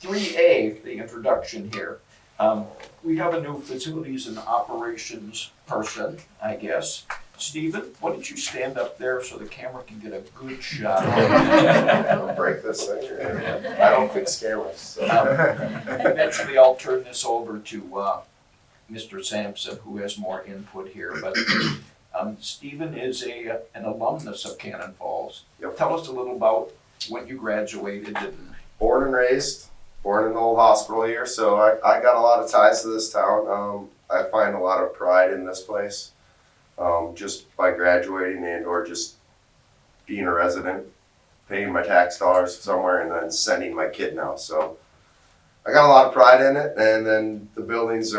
3A, the introduction here. We have a new facilities and operations person, I guess. Stephen, why don't you stand up there so the camera can get a good shot? Don't break this thing. I don't fix cameras. So. Eventually, I'll turn this over to Mr. Sampson, who has more input here. But Stephen is an alumnus of Cannon Falls. Yep. Tell us a little about when you graduated. Born and raised, born in the old hospital here, so I got a lot of ties to this town. I find a lot of pride in this place. Just by graduating and or just being a resident, paying my tax dollars somewhere and then sending my kid now. So I got a lot of pride in it, and then the buildings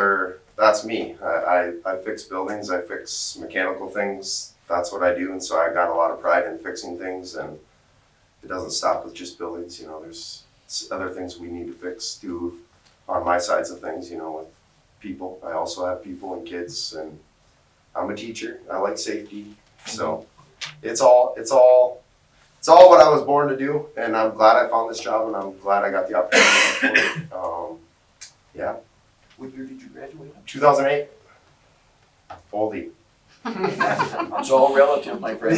that's me. I fix buildings, I fix mechanical things, that's what I do, and so I got a lot of pride in fixing things, and it doesn't stop with just buildings, there's other things we need to fix too on my sides of things, with people. I also have people and kids, and I'm a teacher. I like safety, so it's all what I was born to do, and I'm glad I found this job, and I'm glad I got the opportunity for it. Yeah. What year did you graduate? 2008. Oldie. It's all relative, my friend.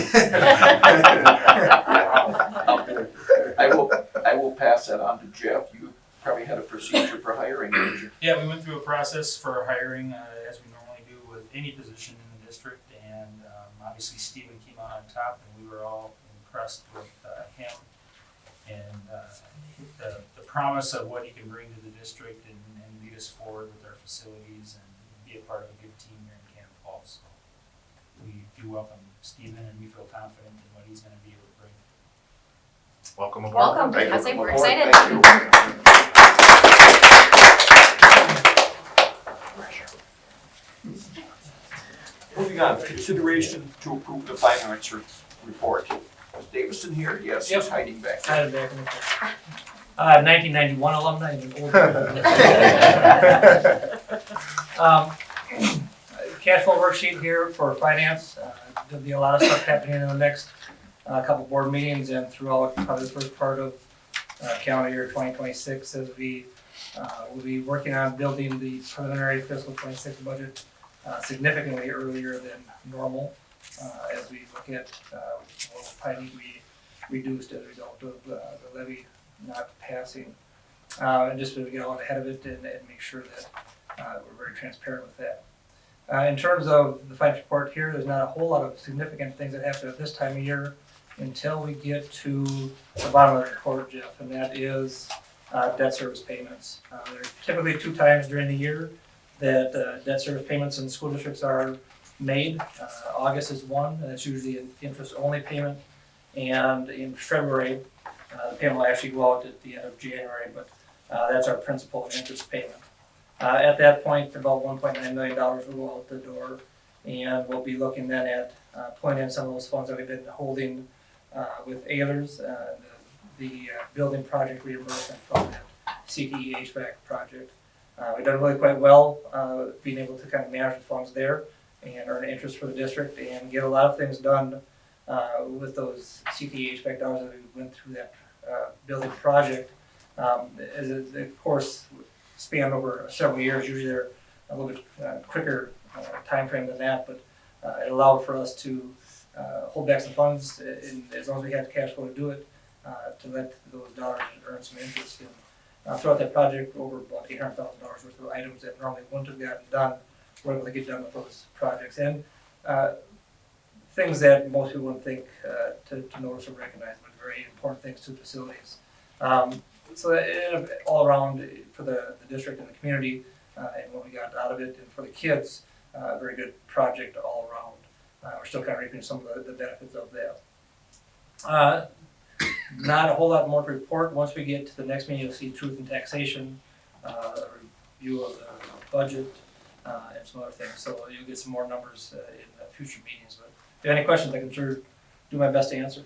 I will pass that on to Jeff. You probably had a procedure for hiring, didn't you? Yeah, we went through a process for hiring as we normally do with any position in the district, and obviously Stephen came out on top, and we were all impressed with him and the promise of what he can bring to the district and lead us forward with our facilities and be a part of a good team here in Cannon Falls. So we do welcome Stephen, and we feel confident in what he's going to be able to bring. Welcome aboard. Welcome. Thank you. I say we're Welcome excited. aboard. Thank you. Moving on, consideration to approve the finance report. Is Davison here? Yes, he's Yep. hiding back. I there. had back in the 1991 alumni. And old. Cash flow worksheet here for finance. There'll be a lot of stuff happening in the next couple board meetings and throughout probably the first part of calendar year 2026 as we will be working on building the preliminary fiscal 26 budget significantly earlier than normal as we look at what probably need to be reduced as a result of the levy not passing. And just to get out ahead of it and make sure that we're very transparent with that. In terms of the finance report here, there's not a whole lot of significant things that happen at this time of year until we get to the bottom of the report, Jeff, and that is debt service payments. There are typically 2 times during the year that debt service payments in school districts are made. August is one, and that's usually an interest-only payment. And in February, the payment will actually go out at the end of January, but that's our principal and interest payment. At that point, about $1.9 million will go out the door, and we'll be looking then at pulling in some of those funds that we've been holding with Ehlers, the building project reimbursement from that CTE HVAC project. We've done really quite well being able to kind of manage the funds there and earn interest for the district and get a lot of things done with those CT HVAC dollars that we went through that building project. As it, of course, spanned over several years. Usually they're a little bit quicker time frame than that, but it allowed for us to hold back some funds, as long as we had the cash flow to do it, to let those dollars earn some interest. And throughout that project, over about $800,000 worth of items that normally wouldn't have gotten done, we're able to get done with those projects. And things that most people wouldn't think to notice or recognize, but very important things to facilities. So all around for the district and the community, and what we got out of it, and for the kids, a very good project all around. We're still kind of reaping some of the benefits of that. Not a whole lot more to report. Once we get to the next meeting, you'll see truth and taxation, a review of the budget, and some other things. So you'll get some more numbers in future meetings. But if you have any questions, I can sure do my best to answer.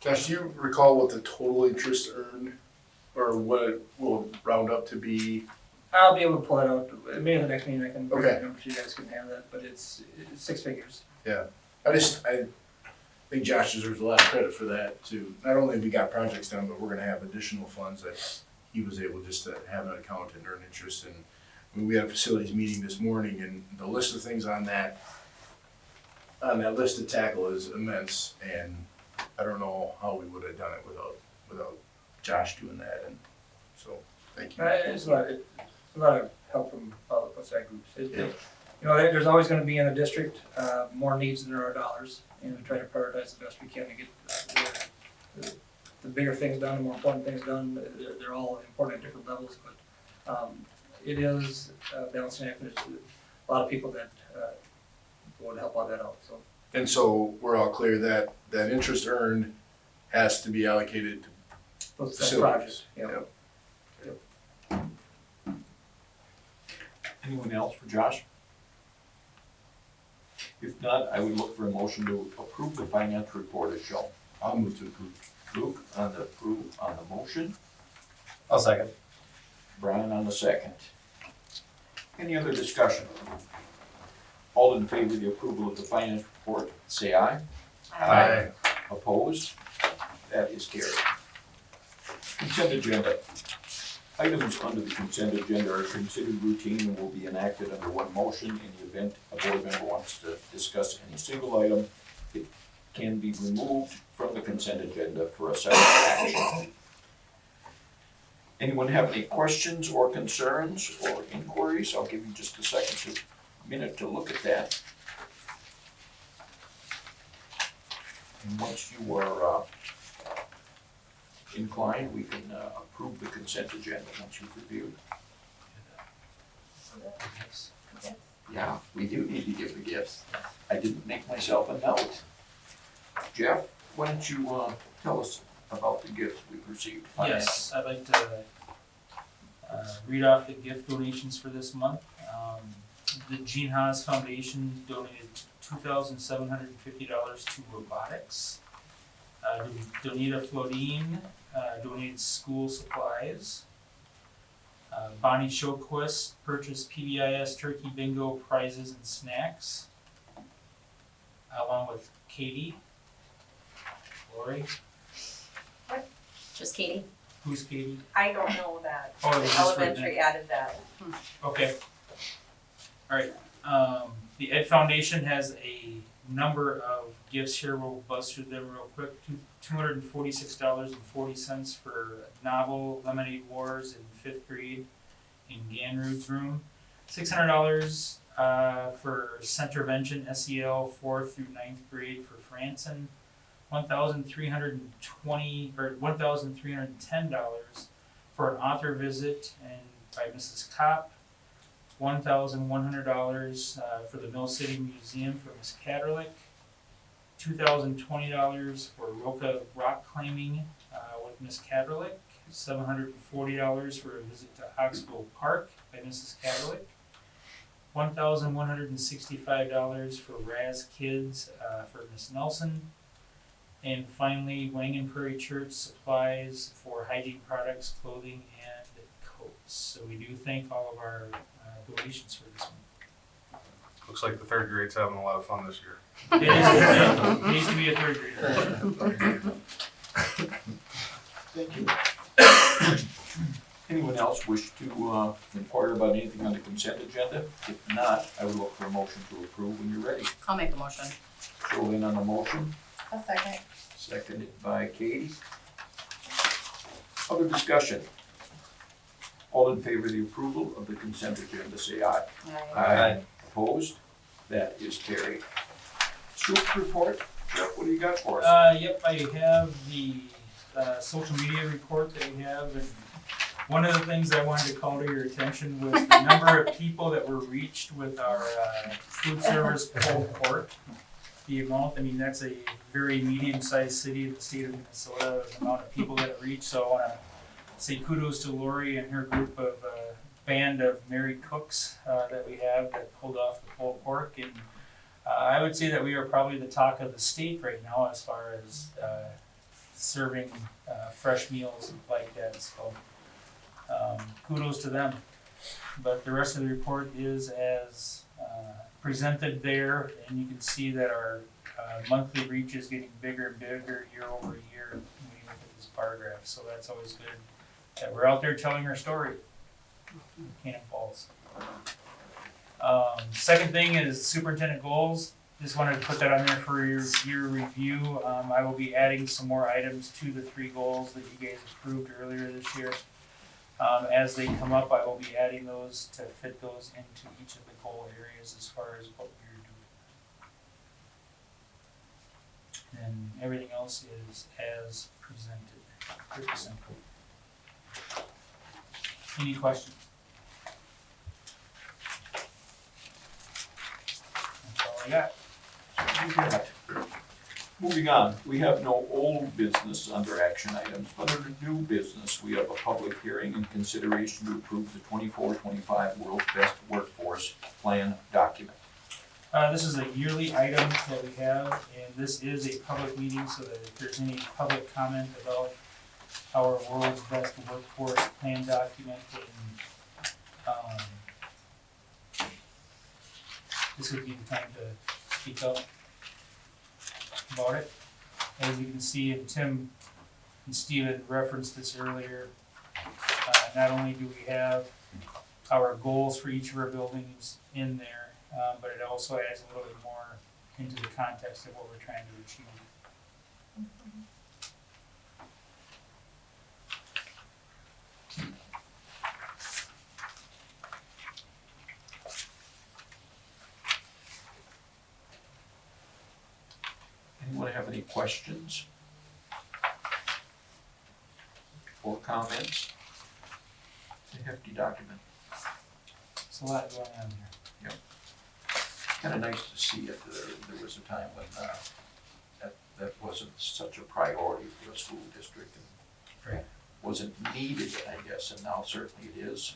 Josh, do you recall what the total interest earned, or what it will round up to be? I'll be able to pull it out. Maybe at the next meeting I can bring Okay. the numbers so you guys can have that. But it's 6 figures. I think Josh deserves a lot of credit for that too. Not only have we got projects done, but we're gonna have additional funds that he was able just to have an account and earn interest. And I mean, we had a facilities meeting this morning, and the list of things on that list to tackle is immense, and I don't know how we would have done it without Josh doing that. And so thank you. It's a lot of help from all the outside groups. You know, there's always going to be in a district more needs than there are dollars, and we try to prioritize the best we can to get the bigger things done, the more important things done. They're all important at different levels, but it is a balancing act. There's a lot of people that would help all that out. And so we're all clear that that interest earned has to be allocated to Those facilities. projects, yeah. Anyone else for Josh? If not, I would look for a motion to approve the finance report as shown. I'll move to approve. Luke on the motion, I'll second. Brian on the second. Any other discussion? All in favor of the approval of the finance report, say aye. Aye. Opposed? That is carried. Consent agenda. Items under the consent agenda are considered routine and will be enacted under one motion. In the event a board member wants to discuss any single item, it can be removed from the consent agenda for a separate action. Anyone have any questions or concerns or inquiries? I'll give you just a minute to look at that. And once you are inclined, we can approve the consent agenda once you've reviewed. Yeah, we do need to give the gifts. I didn't make myself a note. Jeff, why don't you tell us about the gifts we've received? Yes, I'd like to read off the gift donations for this month. The Gene Haas Foundation donated $2,750 to robotics. Donita Flodine donated school supplies. Bonnie Showquist purchased PBIS Turkey Bingo prizes and snacks, along with Katie. Lori, Just Katie? who's Katie? I don't know that. Oh, it was just written in. Elementary added that. Okay. Alright, the Ed Foundation has a number of gifts here, we'll buzz through them real quick. $246.40 for novel Lemonade Wars in 5th grade in Ganrud's room. $600 for Centervention SEL 4th through 9th grade for Franson. $1,310 for an author visit and by Mrs. Kopp. $1,100 for the Mill City Museum for Miss Catterlick. $2,020 for Roca rock climbing with Miss Catterlick. $740 for a visit to Oxbow Park by Mrs. Catterlick. $1,165 for Raz Kids for Miss Nelson. And finally, Wangan Prairie Church supplies for hygiene products, clothing, and coats. So we do thank all of our donations for this one. Looks like the third grade's having a lot of fun this year. It needs to be a third grader. Thank you. Anyone else wish to inquire about anything on the consent agenda? If not, I would look for a motion to approve when you're ready. I'll make a motion. Jolene on the motion, A second. seconded by Katie. Other discussion? All in favor of the approval of the consent agenda, say aye. Aye. Opposed? That is carried. Super report, Jeff, what do you got for us? Yep, I have the social media report that we have, and one of the things I wanted to call to your attention was the number of people that were reached with our food service pulled pork. The amount, I mean, that's a very medium-sized city in the state of Minnesota, the amount of people that it reached, so I wanna say kudos to Lori and her group of band of merry cooks that we have that pulled off the pulled pork, and I would say that we are probably the talk of the state right now as far as serving fresh meals like that. So kudos to them. But the rest of the report is as presented there, and you can see that our monthly reach is getting bigger and bigger year over year when you look at this bar graph. So that's always good that we're out there telling our story. Cannon Falls. Second thing is superintendent goals. Just wanted to put that on there for your review. I will be adding some more items to the 3 goals that you guys approved earlier this year. As they come up, I will be adding those to fit those into each of the goal areas as far as what we're doing. And everything else is as presented. Pretty simple. Any questions? That's all I got. Moving on, we have no old business under action items, but under new business, we have a public hearing and consideration to approve the 24-25 World's Best Workforce Plan document. This is a yearly item that we have, and this is a public meeting, so that if there's any public comment about our World's Best Workforce Plan document, then this would be the time to speak up about it. As you can see, and Tim and Steven referenced this earlier, not only do we have our goals for each of our buildings in there, but it also adds a little bit more into the context of what we're trying to achieve. Anyone have any questions or comments? It's a hefty document. There's a lot going on here. Kind of nice to see it. There was a time when that wasn't such a priority for a school district and Right. wasn't needed, I guess, and now certainly it is.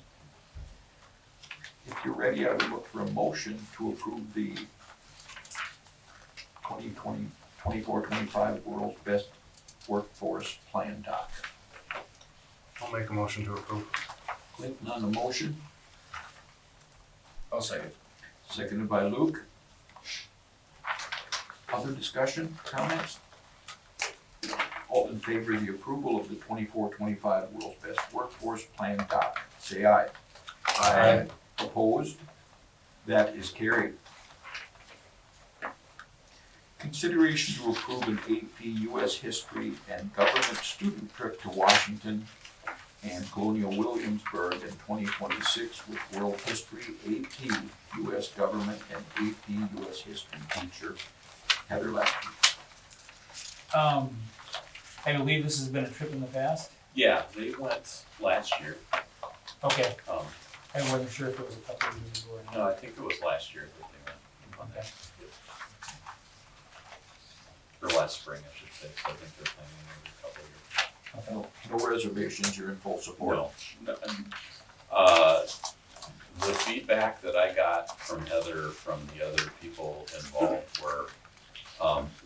If you're ready, I would look for a motion to approve the 24-25 World's Best Workforce Plan doc. I'll make a motion to approve. Clinton on the motion, I'll second. seconded by Luke. Other discussion, comments? All in favor of the approval of the 24-25 World's Best Workforce Plan doc, say aye. Aye. Opposed? That is carried. Consideration to approve an AP U.S. History and Government student trip to Washington and Colonial Williamsburg in 2026 with World History AP U.S. Government and AP U.S. History teacher Heather Lasky. I believe this has been a trip in the past. Yeah, they went last year. Okay, Um, I wasn't sure if it was a couple of years ago or no, not. I think it was last year that they went. Okay. Or last spring, I should say, so I think they're planning maybe a couple of years. No reservations, you're in full support. No, the feedback that I got from Heather, from the other people involved were,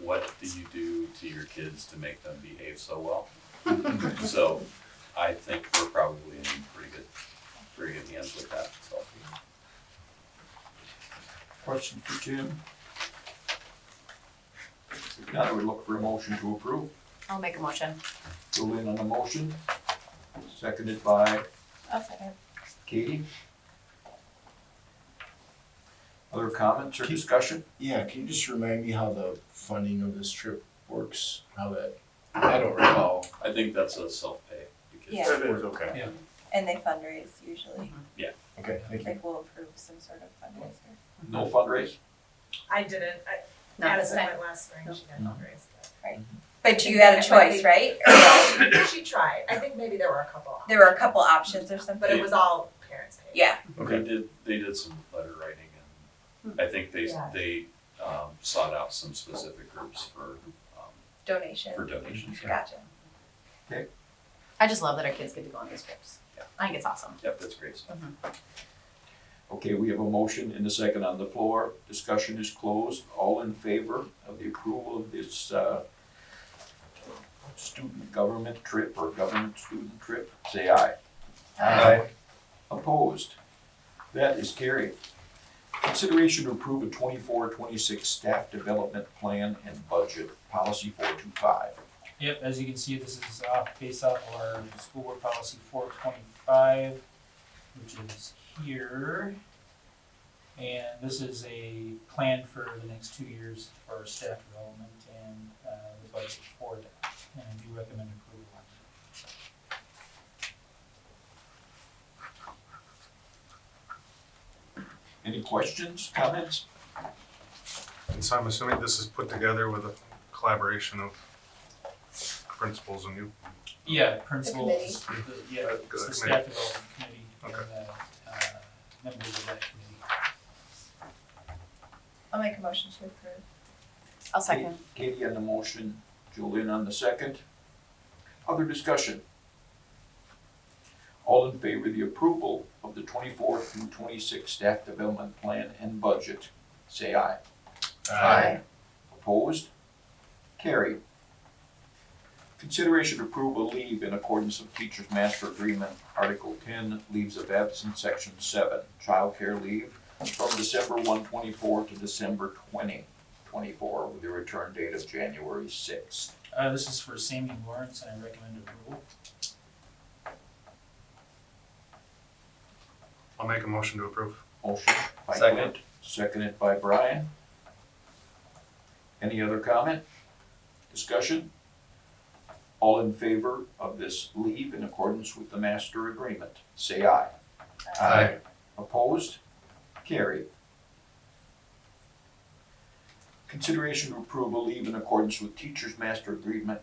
what do you do to your kids to make them behave so well? So I think we're probably in pretty good hands with that, so. Question for Jim? Now I would look for a motion to approve. I'll make a motion. Julian on the motion, seconded by I'll second. Katie. Other comments or discussion? Yeah, can you just remind me how the funding of this trip works? How that, I don't recall. I think that's a self-pay. because Yeah. It is, okay. Yeah. And they fundraise usually, Okay, thank you. like we'll approve some sort of fundraiser. No fundraise? I didn't, Not this Addison time. went last spring, she didn't fundraise. But you had a choice, right? Or no? She tried, I think maybe there were a couple, There were a couple options or something? but it was all parents paid. Yeah, They did some letter writing and I think Yeah. they sought out some specific groups for donation. donations. Gotcha. I just love that our kids get to go on these trips. Yeah. I think it's awesome. Yep, that's great stuff. Okay, we have a motion and a second on the floor. Discussion is closed. All in favor of the approval of this student government trip or government student trip, say aye. Aye. Opposed? That is carried. Consideration to approve a 24-26 staff development plan and budget, policy 425. Yep, as you can see, this is based off of our school board policy 425, which is here. And this is a plan for the next 2 years for our staff development and the budget for that. And I do recommend approval on that. Any questions, comments? And so I'm assuming this is put together with a collaboration of principals and you. Yeah, principals, committee. yeah, it's the Committee. staff development committee and Okay. members of that committee. I'll make a motion to approve. I'll second. Katie on the motion, Julian on the second. Other discussion? All in favor of the approval of the 24-26 staff development plan and budget, say aye. Aye. Opposed? Carried. Consideration to approve a leave in accordance with Teachers Master Agreement, Article 10, Leaves of Absence, Section 7, childcare leave from December 1, 24 to December 20, 24, with a return date of January 6th. This is for Sammy Lawrence and I recommend approval. I'll make a motion to approve. Motion by Second. Clint, seconded by Brian. Any other comment? Discussion? All in favor of this leave in accordance with the master agreement, say aye. Aye. Opposed? Carried. Consideration to approve a leave in accordance with Teachers Master Agreement,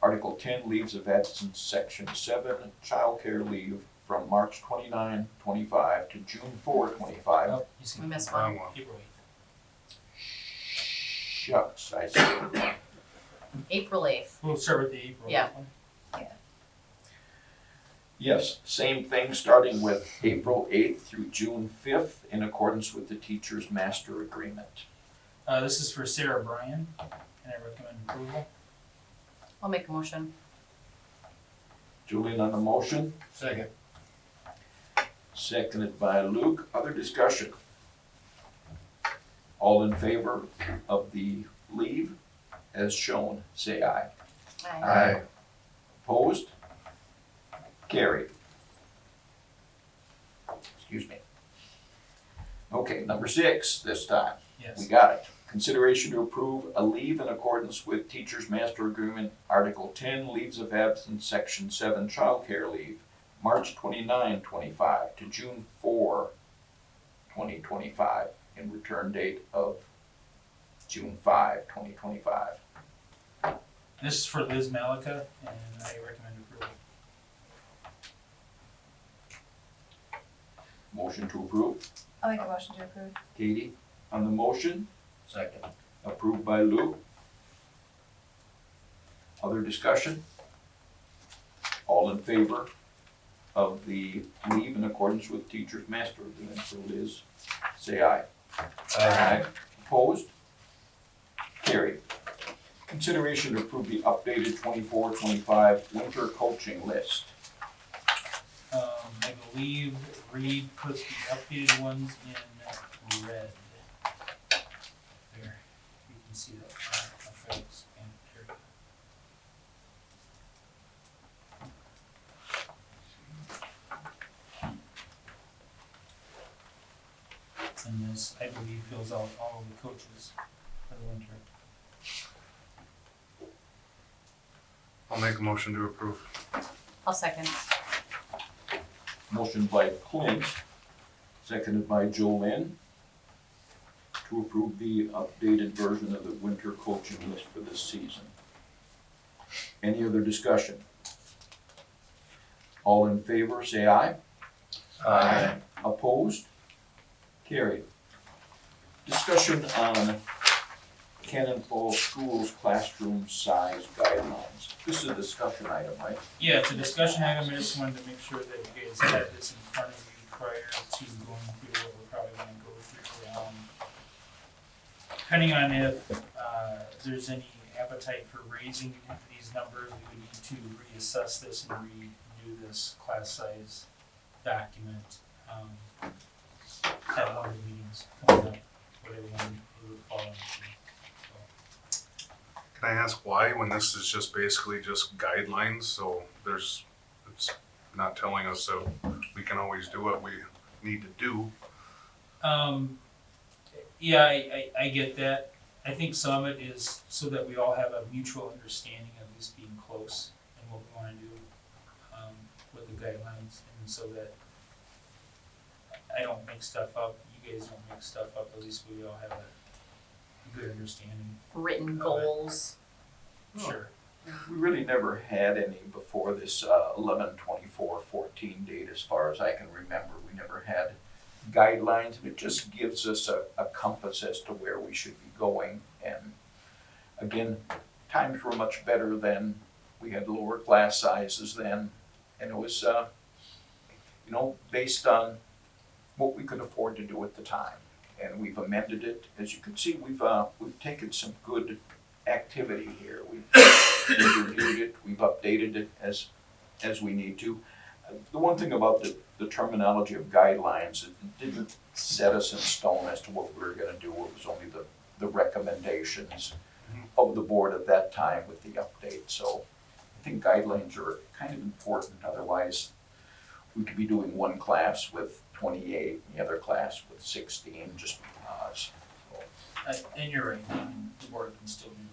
Article 10, Leaves of Absence, Section 7, childcare leave from March 29, 25 to June 4, 25. Oh, you see, We missed Wrong one. one. April 8th. Shucks, I see. April 8th. We'll start with the April Yeah. one. Yes, same thing, starting with April 8th through June 5th in accordance with the Teachers Master Agreement. This is for Sarah Bryan and I recommend approval. I'll make a motion. Julian on the motion, Second. seconded by Luke. Other discussion? All in favor of the leave as shown, say aye. Aye. Opposed? Carried. Excuse me. Okay, number 6 this time. We Yes. got it. Consideration to approve a leave in accordance with Teachers Master Agreement, Article 10, Leaves of Absence, Section 7, childcare leave, March 29, 25 to June 4, 2025, and return date of June 5, 2025. This is for Liz Malika and I recommend approval. Motion to approve. I'll make a motion to approve. Katie on the motion, Second. approved by Lou. Other discussion? All in favor of the leave in accordance with Teachers Master Agreement for Liz, say aye. Aye. Opposed? Carried. Consideration to approve the updated 24-25 winter coaching list. I believe Reed puts the updated ones in red. see that. My fails, and here. And this, I believe, fills out all of the coaches for the winter. I'll make a motion to approve. I'll second. Motion by Clint, seconded by Jolynn, to approve the updated version of the winter coaching list for this season. Any other discussion? All in favor, say aye. Aye. Opposed? Carried. Discussion on Cannon Falls Schools classroom size guidelines. This is a discussion item, right? Yeah, it's a discussion item, I just wanted to make sure that you guys had this in front of you prior to going through what we're probably gonna go through. Depending on if, there's any appetite for raising these numbers, we would need to reassess this and redo this class size document, at one of the meetings coming up, whatever one it would fall into. Can I ask why, when this is just basically just guidelines, so it's not telling us that we can always do what we need to do? Yeah, I get that. I think some of it is so that we all have a mutual understanding, at least being close in what we wanna do, with the guidelines, and so that I don't make stuff up, you guys don't make stuff up, at least we all have a good understanding. Written goals. Sure. We really never had any before this 11/24/14 date, as far as I can remember. We never had guidelines, and it just gives us a compass as to where we should be going. And again, times were much better then. We had lower class sizes then, and it was, based on what we could afford to do at the time. And we've amended it. As you can see, we've taken some good activity here. We've reviewed it, we've updated it as we need to. The one thing about the terminology of guidelines, it didn't set us in stone as to what we were gonna do. It was only the recommendations of the board at that time with the update. So I think guidelines are kind of important, otherwise we could be doing one class with 28, and the other class with 16, just because. And you're right, the board can still do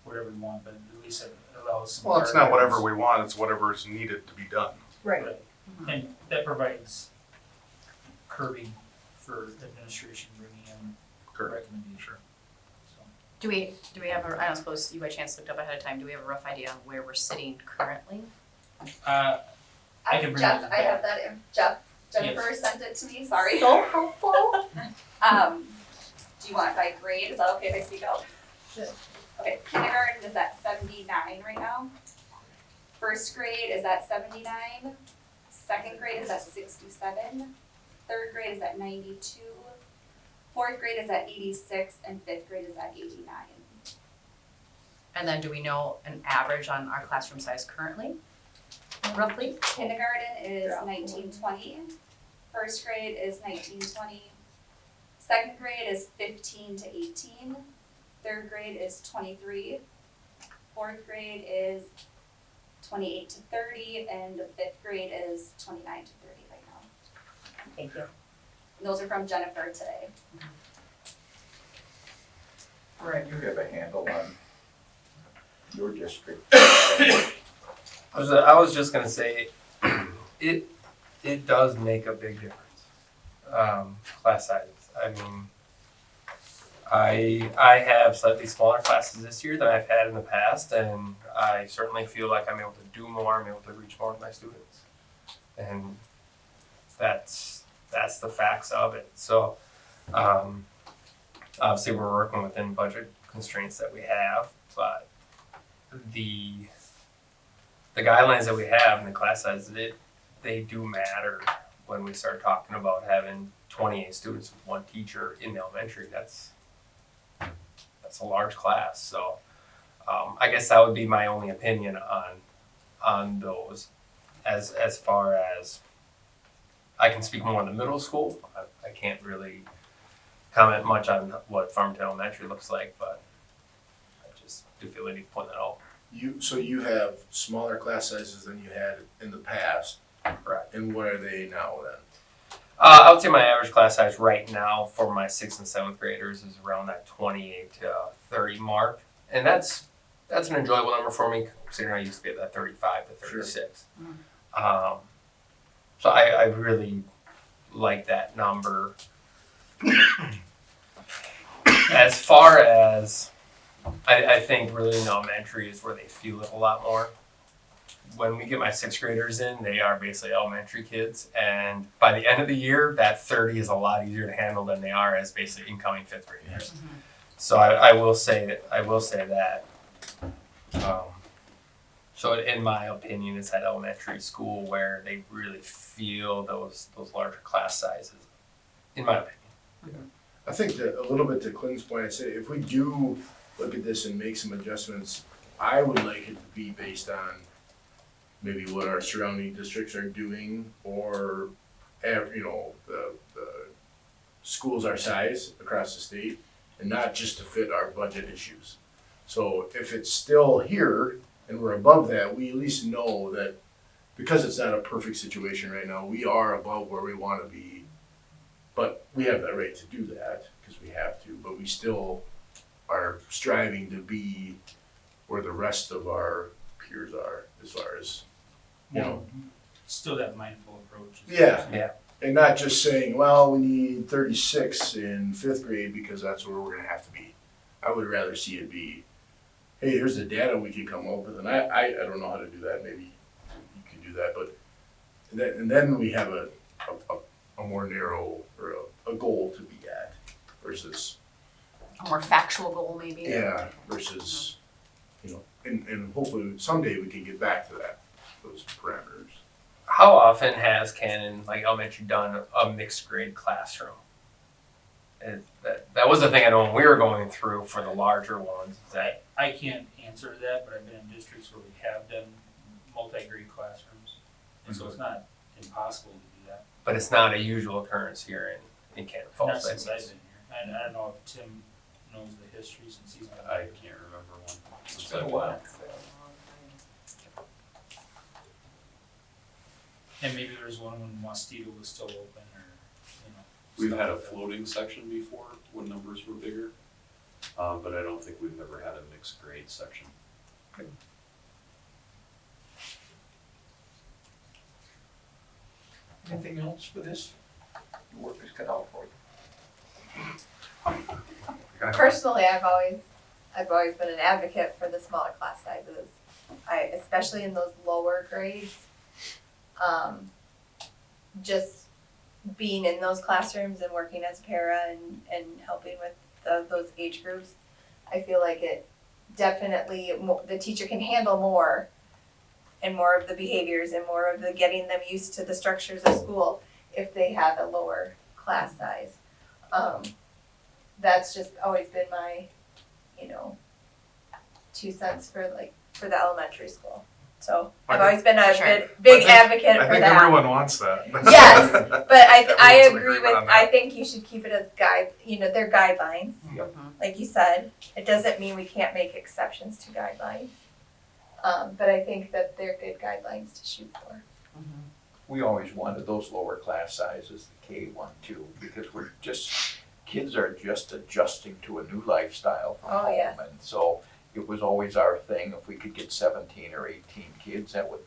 whatever we want, but at least it allows some. Well, it's not guardrails. whatever we want, it's whatever is needed to be done. Right. And that provides curbing for administration bringing in recommendations. So, Do we have I don't suppose you by chance looked up ahead of time, do we have a rough idea on where we're sitting currently? I can bring Jeff, that I have back. that, Jennifer sent it to me, sorry. So helpful. Do you want it by grade, is that okay if I speak out? Sure. Okay, kindergarten is at 79 right now. First grade is at 79. Second grade is at 67. Third grade is at 92. Fourth grade is at 86, and fifth grade is at 89. And then do we know an average on our classroom size currently, roughly? Kindergarten is 1920. First grade is 1920. Second grade is 15 to 18. Third grade is 23. Fourth grade is 28 to 30, and the fifth grade is 29 to 30 right now. Thank you. And those are from Jennifer today. Brian, you have a handle on your district. I was just gonna say, it does make a big difference. Class sizes. I mean, I have slightly smaller classes this year than I've had in the past, and I certainly feel like I'm able to do more. I'm able to reach more of my students, and that's the facts of it. So, obviously, we're working within budget constraints that we have, but the guidelines that we have and the class sizes, they do matter when we start talking about having 28 students with one teacher in the elementary. That's a large class. So I guess that would be my only opinion on those. As far as I can speak more on the middle school, I can't really comment much on what Farmington Elementary looks like, but feel the need to point that out. So you have smaller class sizes than you had in the past. Correct. And what are they now then? I would say my average class size right now for my 6th and 7th graders is around that 28 to 30 mark. And that's an enjoyable number for me, considering I used to be at that 35 to 36. Sure. So I really like that number. As far as, I think really in elementary is where they feel it a lot more. When we get my 6th graders in, they are basically elementary kids, and by the end of the year, that 30 is a lot easier to handle than they are as basically incoming 5th graders. Mm-hmm. So I will say that. So in my opinion, it's at elementary school where they really feel those larger class sizes. In my opinion. I think that a little bit to Clint's point, I'd say if we do look at this and make some adjustments, I would like it to be based on maybe what our surrounding districts are doing, or the schools our size across the state, and not just to fit our budget issues. So if it's still here and we're above that, we at least know that because it's not a perfect situation right now, we are above where we want to be. But we have that right to do that because we have to, but we still are striving to be where the rest of our peers are as far as, Still that mindful approach. Yeah. And not just saying, well, we need 36 in 5th grade because that's where we're gonna have to be. I would rather see it be, hey, here's the data we can come up with, and I don't know how to do that, maybe you can do that, but and then we have a more narrow, or a goal to be at, versus. A more factual goal maybe. Yeah, versus, and hopefully someday we can get back to those parameters. How often has Cannon, like elementary, done a mixed grade classroom? And that was the thing I know when we were going through for the larger ones. Is that I can't answer that, but I've been in districts where we have done multi-grade classrooms, and so it's not impossible to do that. But it's not a usual occurrence here in Cannon Falls. Not since I've been here. I don't know if Tim knows the history since he's been I here. can't remember one. It's been a while. And maybe there was one when Mosquito was still open, or We've stuff had a like that. floating section before when numbers were bigger, but I don't think we've ever had a mixed grade section. Anything else for this? Your work is cut out for you. Personally, I've always been an advocate for the smaller class sizes. Especially in those lower grades. Just being in those classrooms and working as a para and helping with those age groups, I feel like it definitely, the teacher can handle more and more of the behaviors and more of the getting them used to the structures of school if they have a lower class size. That's just always been my, 2 cents for the elementary school. So I've always been a big advocate for that. I think everyone wants that. Yes, but I Everyone's in agree agreement on with, that. I think you should keep it as they're guidelines. Yep. Like you said, it doesn't mean we can't make exceptions to guidelines. But I think that they're good guidelines to shoot for. We always wanted those lower class sizes, the K1 too, because kids are just adjusting to a new lifestyle from home. Yes. And so it was always our thing, if we could get 17 or 18 kids, that would,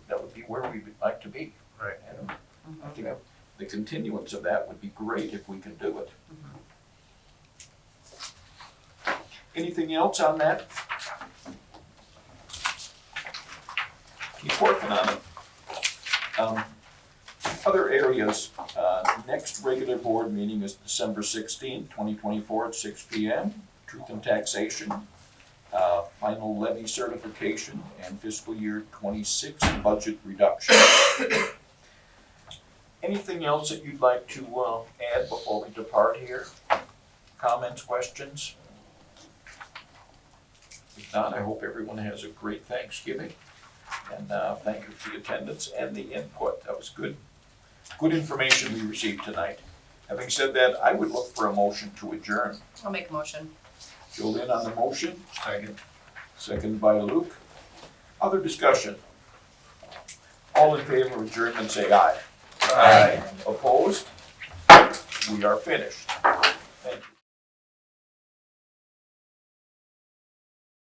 that would be where we would like to be. Right. And I think the continuance of that would be great if we can do it. Anything else on that? Keep working on it. Other areas, next regular board meeting is December 16th, 2024 at 6 p.m. Truth and Taxation, final levy certification, and fiscal year 26 budget reduction. Anything else that you'd like to add before we depart here? Comments, questions? If not, I hope everyone has a great Thanksgiving. And thank you for the attendance and the input. That was good information we received tonight. Having said that, I would look for a motion to adjourn. I'll make a motion. Joe Lynn on the motion, Second. second by Luke. Other discussion? All in favor of adjournment, say aye. Aye. Opposed? We are finished. Thank you.